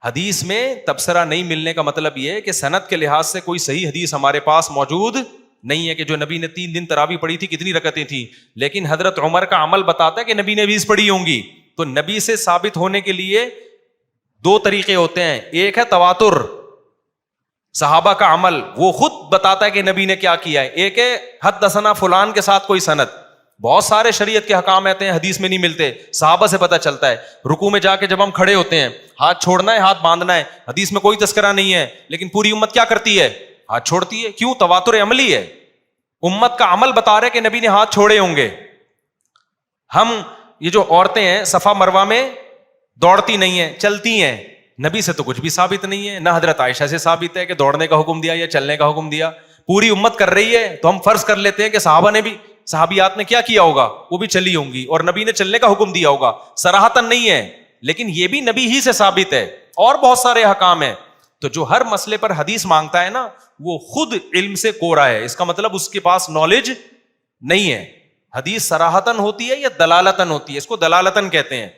حدیث میں تبصرہ نہیں ملنے کا مطلب یہ ہے کہ سند کے لحاظ سے کوئی صحیح حدیث ہمارے پاس موجود نہیں ہے کہ جو نبی نے 3 دن تراویح پڑھی تھی کتنی رکعتیں تھیں. لیکن حضرت عمر کا عمل بتاتا ہے کہ نبی نے حدیث پڑھی ہوں گی. تو نبی سے ثابت ہونے کے لیے 2 طریقے ہوتے ہیں. ایک ہے تواتر، صحابہ کا عمل، وہ خود بتاتا ہے کہ نبی نے کیا کیا ہے. ایک ہے حدثنا فلان کے ساتھ کوئی سند. بہت سارے شریعت کے حکام آتے ہیں حدیث میں نہیں ملتے, صحابہ سے پتہ چلتا ہے. رکوع میں جا کے جب ہم کھڑے ہوتے ہیں ہاتھ چھوڑنا ہے ہاتھ باندھنا ہے, حدیث میں کوئی تذکرہ نہیں ہے, لیکن پوری امت کیا کرتی ہے؟ ہاتھ چھوڑتی ہے. کیوں؟ تواتر عملی ہے, امت کا عمل بتا رہے کہ نبی نے ہاتھ چھوڑے ہوں گے. ہم یہ جو عورتیں ہیں صفا مروہ میں دوڑتی نہیں ہیں, چلتی ہیں, نبی سے تو کچھ بھی ثابت نہیں ہے, نہ حضرت عائشہ سے ثابت ہے کہ دوڑنے کا حکم دیا یا چلنے کا حکم دیا. پوری امت کر رہی ہے تو ہم فرض کر لیتے ہیں کہ صحابہ نے بھی, صحابیات نے کیا کیا ہوگا, وہ بھی چلی ہوں گی اور نبی نے چلنے کا حکم دیا ہوگا. صراحتاً نہیں ہے, لیکن یہ بھی نبی ہی سے ثابت ہے. اور بہت سارے احکام ہیں. تو جو ہر مسئلے پر حدیث مانگتا ہے نا, وہ خود علم سے کورا ہے. اس کا مطلب اس کے پاس نالج نہیں ہے. حدیث صراحتاً ہوتی ہے یا دلالتاً ہوتی ہے؟ اس کو دلالتاً کہتے ہیں.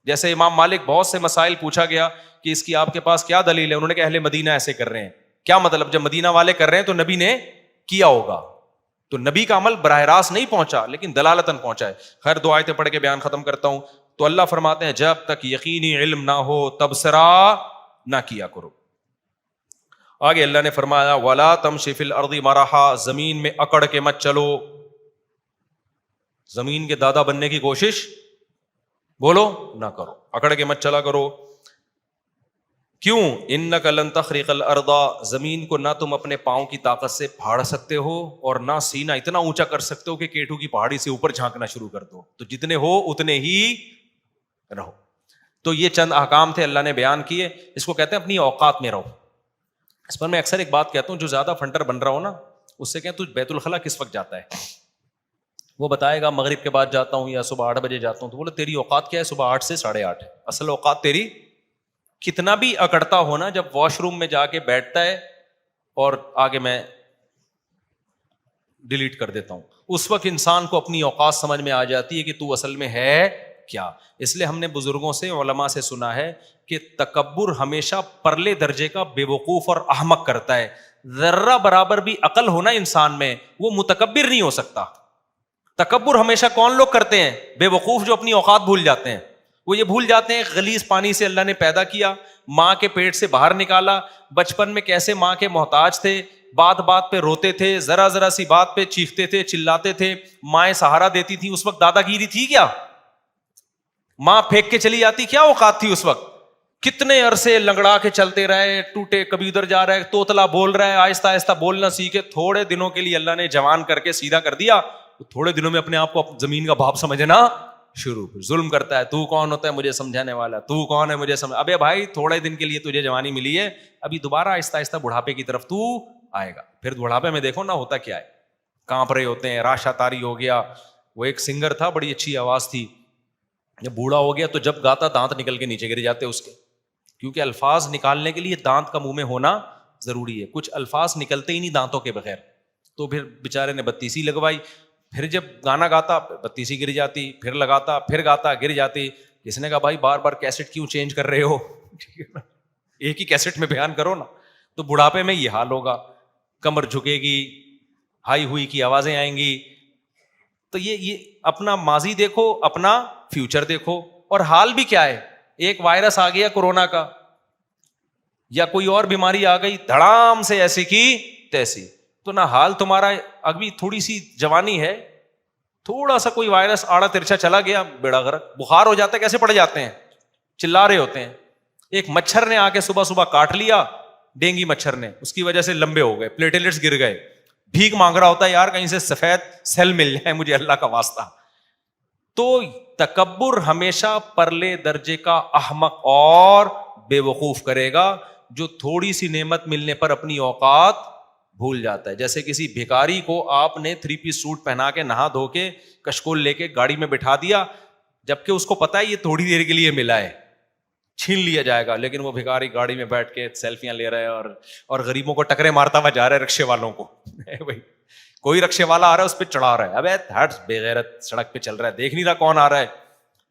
جیسے امام مالک, بہت سے مسائل پوچھا گیا کہ اس کی آپ کے پاس کیا دلیل ہے, انہوں نے کہا اہل مدینہ ایسے کر رہے ہیں. کیا مطلب؟ جب مدینہ والے کر رہے ہیں تو نبی نے کیا ہوگا. تو نبی کا عمل براہ راست نہیں پہنچا, لیکن دلالتاً پہنچا ہے. خیر, دو آیتیں پڑھ کے بیان ختم کرتا ہوں. تو اللہ فرماتے ہیں جب تک یقینی علم نہ ہو تبصرہ نہ کیا کرو. آگے اللہ نے فرمایا وَلَا تَمْشِ فِي الْأَرْضِ مَرَحًا, زمین میں اکڑ کے مت چلو. زمین کے دادا بننے کی کوشش بولو نہ کرو, اکڑ کے مت چلا کرو. کیوں؟ اِنَّكَ لَن تَخْرِقَ الْأَرْضَ, زمین کو نہ تم اپنے پاؤں کی طاقت سے پھاڑ سکتے ہو اور نہ سینہ اتنا اونچا کر سکتے ہو کہ کیٹو کی پہاڑی سے اوپر جھانکنا شروع کر دو. تو جتنے ہو اتنے ہی رہو. تو یہ چند احکام تھے اللہ نے بیان کیے. اس کو کہتے ہیں اپنی اوقات میں رہو. اس پر میں اکثر ایک بات کہتا ہوں, جو زیادہ فنٹر بن رہا ہو نا, اس سے کہیں تو بیت الخلاء کس وقت جاتا ہے؟ وہ بتائے گا مغرب کے بعد جاتا ہوں یا صبح 8 بجے جاتا ہوں. تو بولے تیری اوقات کیا ہے؟ صبح 8 سے 8:30 ہے. اصل اوقات تیری کتنا بھی اکڑتا ہونا, جب واش روم میں جا کے بیٹھتا ہے اور آگے میں ڈیلیٹ کر دیتا ہوں, اس وقت انسان کو اپنی اوقات سمجھ میں آ جاتی ہے کہ تو اصل میں ہے کیا. اس لیے ہم نے بزرگوں سے, علماء سے سنا ہے کہ تکبر ہمیشہ پرلے درجے کا بے وقوف اور احمق کرتا ہے. ذرہ برابر بھی عقل ہونا انسان میں, وہ متکبر نہیں ہو سکتا. تکبر ہمیشہ کون لوگ کرتے ہیں؟ بے وقوف جو اپنی اوقات بھول جاتے ہیں. وہ یہ بھول جاتے ہیں غلیظ پانی سے اللہ نے پیدا کیا, ماں کے پیٹ سے باہر نکالا, بچپن میں کیسے ماں کے محتاج تھے, بات بات پہ روتے تھے, ذرا ذرا سی بات پہ چیختے تھے, چلاتے تھے, مائیں سہارا دیتی تھی. اس وقت دادا گیری تھی کیا؟ ماں پھینک کے چلی جاتی, کیا اوقات تھی اس وقت؟ کتنے عرصے لنگڑا کے چلتے رہے, ٹوٹے, کبھی ادھر جا رہا ہے, توتلا بول رہا ہے, آہستہ آہستہ بولنا سیکھے. تھوڑے دنوں کے لیے اللہ نے جوان کر کے سیدھا کر دیا, تھوڑے دنوں میں اپنے آپ کو زمین کا باپ سمجھنا شروع. ظلم کرتا ہے, تو کون ہوتا ہے مجھے سمجھانے والا, تو کون ہے مجھے سمجھ. ابے بھائی تھوڑے دن کے لیے تجھے جوانی ملی ہے, ابھی دوبارہ آہستہ آہستہ بڑھاپے کی طرف تو آئے گا. پھر بڑھاپے میں دیکھو نا ہوتا کیا ہے, کانپ رہے ہوتے ہیں, راشا تاری ہو گیا. وہ ایک سنگر تھا, بڑی اچھی آواز تھی, جب بوڑھا ہو گیا تو جب گاتا دانت نکل کے نیچے گر جاتے اس کے, کیونکہ الفاظ نکالنے کے لیے دانت کا منہ میں ہونا ضروری ہے. کچھ الفاظ نکلتے ہی نہیں دانتوں کے بغیر. تو پھر بیچارے نے بتیسی لگوائی. پھر جب گانا گاتا بتیسی گر جاتی, پھر لگاتا, پھر گاتا, گر جاتی. کس نے کہا بھائی بار بار کیسٹ کیوں چینج کر رہے ہو, ایک ہی کیسٹ میں بیان کرو نا. تو بڑھاپے میں یہ حال ہوگا, کمر جھکے گی, ہائی ہوئی کی آوازیں آئیں گی. تو یہ اپنا ماضی دیکھو, اپنا فیوچر دیکھو. اور حال بھی کیا ہے, ایک وائرس آ گیا کورونا کا, یا کوئی اور بیماری آ گئی دھڑام سے ایسی کی تیسی, تو نہ حال تمہارا, ابھی تھوڑی سی جوانی ہے, تھوڑا سا کوئی وائرس آڑا ترچا چلا گیا, بیڑا غرق. بخار ہو جاتا ہے, کیسے پڑ جاتے ہیں, چلا رہے ہوتے ہیں. ایک مچھر نے آ کے صبح صبح کاٹ لیا, ڈینگی مچھر نے, اس کی وجہ سے لمبے ہو گئے, پلیٹلیٹس گر گئے. بھیک مانگ رہا ہوتا ہے, یار کہیں سے سفید سیل مل جائے مجھے, اللہ کا واسطہ. تو تکبر ہمیشہ پرلے درجے کا احمق اور بے وقوف کرے گا, جو تھوڑی سی نعمت ملنے پر اپنی اوقات بھول جاتا ہے. جیسے کسی بھکاری کو آپ نے 3 پیس سوٹ پہنا کے, نہا دھو کے, کشکول لے کے گاڑی میں بٹھا دیا, جبکہ اس کو پتا ہے یہ تھوڑی دیر کے لیے ملا ہے, چھین لیا جائے گا. لیکن وہ بھکاری گاڑی میں بیٹھ کے سیلفیاں لے رہا ہے اور غریبوں کو ٹکرے مارتا ہوا جا رہا ہے, رکشے والوں کو. بھائی کوئی رکشے والا آ رہا ہے اس پہ چڑھا رہا ہے, ابے ہٹ بے غیرت, سڑک پہ چل رہا ہے, دیکھ نہیں رہا کون آ رہا ہے.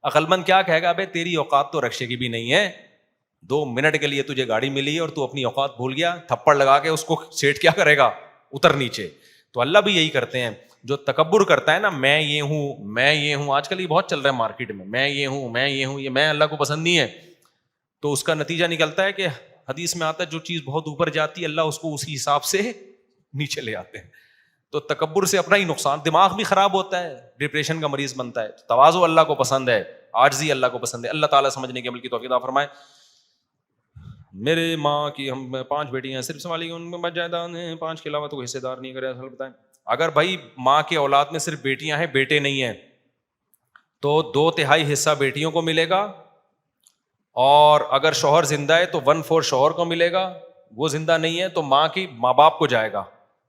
عقل مند کیا کہے گا, ابے تیری اوقات تو رکشے کی بھی نہیں ہے, 2 منٹ کے لیے تجھے گاڑی ملی ہے اور تو اپنی اوقات بھول گیا. تھپڑ لگا کے اس کو سیٹ کیا کرے گا, اتر نیچے. تو اللہ بھی یہی کرتے ہیں. جو تکبر کرتا ہے نا, میں یہ ہوں, میں یہ ہوں, آج کل یہ بہت چل رہا ہے مارکیٹ میں یہ ہوں, میں یہ ہوں, یہ میں اللہ کو پسند نہیں ہے. تو اس کا نتیجہ نکلتا ہے کہ حدیث میں آتا ہے جو چیز بہت اوپر جاتی ہے اللہ اس کو اسی حساب سے نیچے لے آتے ہیں. تو تکبر سے اپنا ہی نقصان، دماغ بھی خراب ہوتا ہے، ڈپریشن کا مریض بنتا ہے. تواضع اللہ کو پسند ہے، عاجزی اللہ کو پسند ہے. اللہ تعالیٰ سمجھنے کے عمل کی توفیق عطا فرمائے. میرے ماں کی ہم 5 بیٹیاں ہیں، صرف سوال ان میں جائیداد ہیں 5 کے علاوہ تو حصے دار نہیں کرے. اصل بتائیں، اگر بھائی ماں کی اولاد میں صرف بیٹیاں ہیں، بیٹے نہیں ہیں، تو 2/3 حصہ بیٹیوں کو ملے گا، اور اگر شوہر زندہ ہے تو 1/4 شوہر کو ملے گا. وہ زندہ نہیں ہے تو ماں باپ کو جائے گا،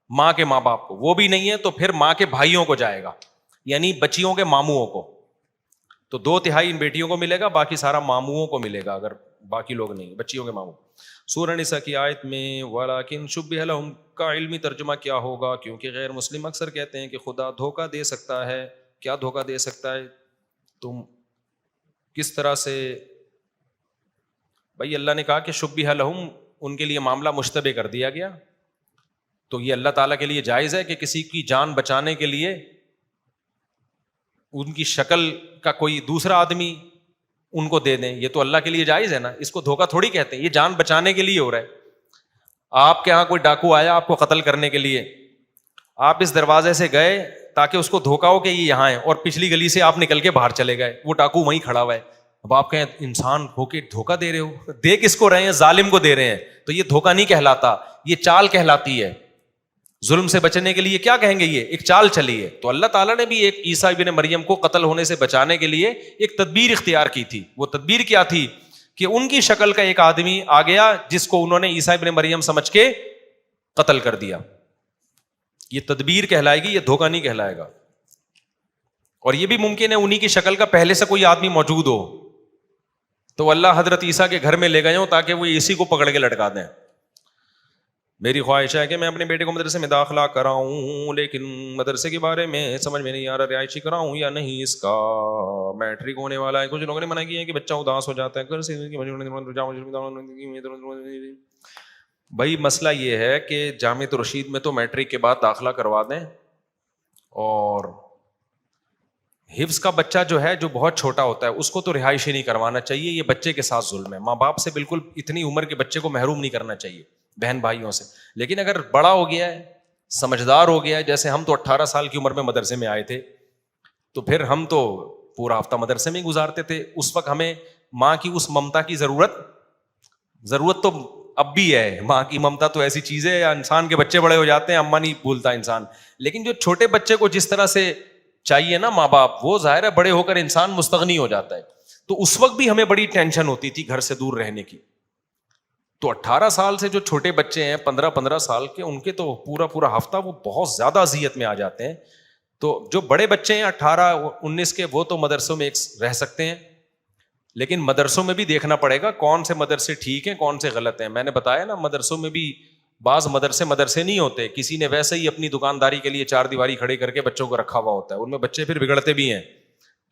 ماں کے ماں باپ کو. وہ بھی نہیں ہے تو پھر ماں کے بھائیوں کو جائے گا، یعنی بچیوں کے ماموں کو. تو 2/3 ان بیٹیوں کو ملے گا، باقی سارا ماموں کو ملے گا، اگر باقی لوگ نہیں، بچیوں کے ماموں. سورہ نساء کی آیت میں وَلَٰكِن شُبِّهَ لَهُمْ کا علمی ترجمہ کیا ہوگا؟ کیونکہ غیر مسلم اکثر کہتے ہیں کہ خدا دھوکہ دے سکتا ہے. کیا دھوکہ دے سکتا ہے؟ تم کس طرح سے؟ بھائی اللہ نے کہا کہ شُبِّهَ لَهُمْ، ان کے لیے معاملہ مشتبہ کر دیا گیا. تو یہ اللہ تعالیٰ کے لیے جائز ہے کہ کسی کی جان بچانے کے لیے ان کی شکل کا کوئی دوسرا آدمی ان کو دے دیں؟ یہ تو اللہ کے لیے جائز ہے نا، اس کو دھوکہ تھوڑی کہتے ہیں. یہ جان بچانے کے لیے ہو رہا ہے. آپ کے ہاں کوئی ڈاکو آیا آپ کو قتل کرنے کے لیے، آپ اس دروازے سے گئے تاکہ اس کو دھوکہ ہو کہ یہ یہاں ہے، اور پچھلی گلی سے آپ نکل کے باہر چلے گئے، وہ ڈاکو وہیں کھڑا ہوا ہے. اب آپ کہیں انسان ہو کے دھوکہ دے رہے ہو، دے کس کو رہے ہیں؟ ظالم کو دے رہے ہیں. تو یہ دھوکہ نہیں کہلاتا، یہ چال کہلاتی ہے. ظلم سے بچنے کے لیے کیا کہیں گے؟ یہ ایک چال چلی ہے. تو اللہ تعالیٰ نے بھی ایک عیسیٰ ابن مریم کو قتل ہونے سے بچانے کے لیے ایک تدبیر اختیار کی تھی. وہ تدبیر کیا تھی کہ ان کی شکل کا ایک آدمی آ گیا جس کو انہوں نے عیسیٰ ابن مریم سمجھ کے قتل کر دیا. یہ تدبیر کہلائے گی، یہ دھوکہ نہیں کہلائے گا. اور یہ بھی ممکن ہے انہی کی شکل کا پہلے سے کوئی آدمی موجود ہو، تو اللہ حضرت عیسیٰ کے گھر میں لے گئے ہوں تاکہ وہ اسی کو پکڑ کے لٹکا دیں. میری خواہش ہے کہ میں اپنے بیٹے کو مدرسے میں داخلہ کراؤں، لیکن مدرسے کے بارے میں سمجھ میں نہیں آ رہا رہائشی کراؤں یا نہیں. اس کا میٹرک ہونے والا ہے. کچھ لوگوں نے منع کیا ہے کہ بچہ اداس ہو جاتا ہے. بھائی مسئلہ یہ ہے کہ جامعۃ الرشید میں تو میٹرک کے بعد داخلہ کروا دیں، اور حفظ کا بچہ جو ہے جو بہت چھوٹا ہوتا ہے اس کو تو رہائشی نہیں کروانا چاہیے. یہ بچے کے ساتھ ظلم ہے. ماں باپ سے بالکل اتنی عمر کے بچے کو محروم نہیں کرنا چاہیے، بہن بھائیوں سے. لیکن اگر بڑا ہو گیا ہے، سمجھدار ہو گیا ہے، جیسے ہم تو 18 سال کی عمر میں مدرسے میں آئے تھے، تو پھر ہم تو پورا ہفتہ مدرسے میں ہی گزارتے تھے. اس وقت ہمیں ماں کی اس ممتا کی ضرورت تو اب بھی ہے. ماں کی ممتا تو ایسی چیز ہے، انسان کے بچے بڑے ہو جاتے ہیں اما نہیں بھولتا انسان، لیکن جو چھوٹے بچے کو جس طرح سے چاہیے نا ماں باپ، وہ ظاہر ہے بڑے ہو کر انسان مستغنی ہو جاتا ہے. تو اس وقت بھی ہمیں بڑی ٹینشن ہوتی تھی گھر سے دور رہنے کی. تو 18 سال سے جو چھوٹے بچے ہیں 15 سال کے، ان کے تو پورا ہفتہ وہ بہت زیادہ اذیت میں آ جاتے ہیں. تو جو بڑے بچے ہیں 18-19 کے، وہ تو مدرسوں میں رہ سکتے ہیں، لیکن مدرسوں میں بھی دیکھنا پڑے گا کون سے مدرسے ٹھیک ہیں کون سے غلط ہیں. میں نے بتایا نا مدرسوں میں بھی بعض مدرسے نہیں ہوتے، کسی نے ویسے ہی اپنی دکانداری کے لیے 4 دیواری کھڑے کر کے بچوں کو رکھا ہوا ہوتا ہے. ان میں بچے پھر بگڑتے بھی ہیں.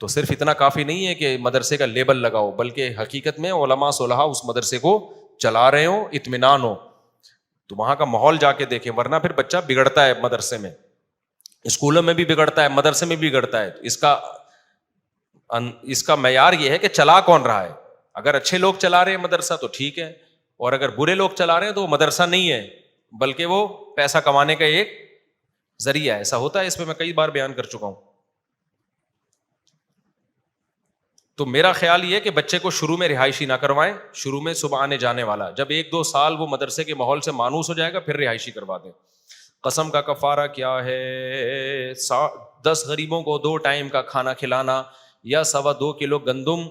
تو صرف اتنا کافی نہیں ہے کہ مدرسے کا لیبل لگاؤ، بلکہ حقیقت میں علماء صلحاء اس مدرسے کو چلا رہے ہوں، اطمینان ہو، تو وہاں کا ماحول جا کے دیکھیں. ورنہ پھر بچہ بگڑتا ہے، مدرسے میں، اسکولوں میں بھی بگڑتا ہے، مدرسے میں بھی بگڑتا ہے. اس کا معیار یہ ہے کہ چلا کون رہا ہے. اگر اچھے لوگ چلا رہے ہیں مدرسہ تو ٹھیک ہے، اور اگر برے لوگ چلا رہے ہیں تو وہ مدرسہ نہیں ہے بلکہ وہ پیسہ کمانے کا ایک ذریعہ ہے. ایسا ہوتا ہے، اس پہ میں کئی بار بیان کر چکا ہوں. تو میرا خیال یہ ہے کہ بچے کو شروع میں رہائشی نہ کروائیں، شروع میں صبح آنے جانے والا. جب 1-2 سال وہ مدرسے کے ماحول سے مانوس ہو جائے گا پھر رہائشی کروا دیں. قسم کا کفارہ کیا ہے؟ 10 غریبوں کو 2 ٹائم کا کھانا کھلانا، یا 2.25 کلو گندم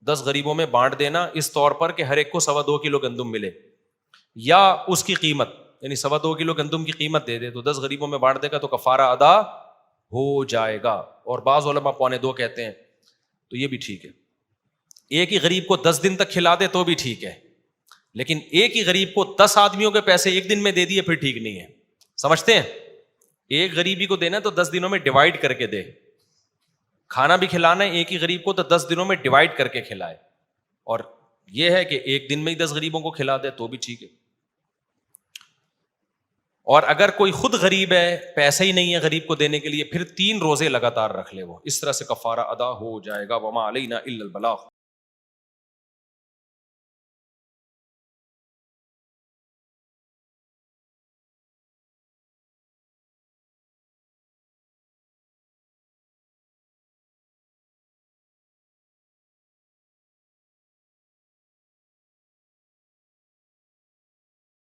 10 غریبوں میں بانٹ دینا، اس طور پر کہ ہر ایک کو 2.25 کلو گندم ملے، یا اس کی قیمت، یعنی 2.25 کلو گندم کی قیمت دے دے تو 10 غریبوں میں بانٹ دے گا تو کفارہ ادا ہو جائے گا. اور بعض علماء 2.25 کہتے ہیں، تو یہ بھی ٹھیک ہے. ایک ہی غریب کو 10 دن تک کھلا دے تو بھی ٹھیک ہے، لیکن ایک ہی غریب کو 10 آدمیوں کے پیسے ایک دن میں دے دیے پھر ٹھیک نہیں ہے. سمجھتے ہیں؟ ایک غریبی کو دینا تو 10 دنوں میں ڈیوائڈ کر کے دے. کھانا بھی کھلانا ہے ایک ہی غریب کو تو 10 دنوں میں ڈیوائڈ کر کے کھلائے. اور یہ ہے کہ ایک دن میں ہی 10 غریبوں کو کھلا دے تو بھی ٹھیک ہے. اور اگر کوئی خود غریب ہے، پیسے ہی نہیں ہے غریب کو دینے کے لیے، پھر 3 روزے لگاتار رکھ لے. وہ اس طرح سے کفارہ ادا ہو جائے گا. وما علینا الا البلاغ.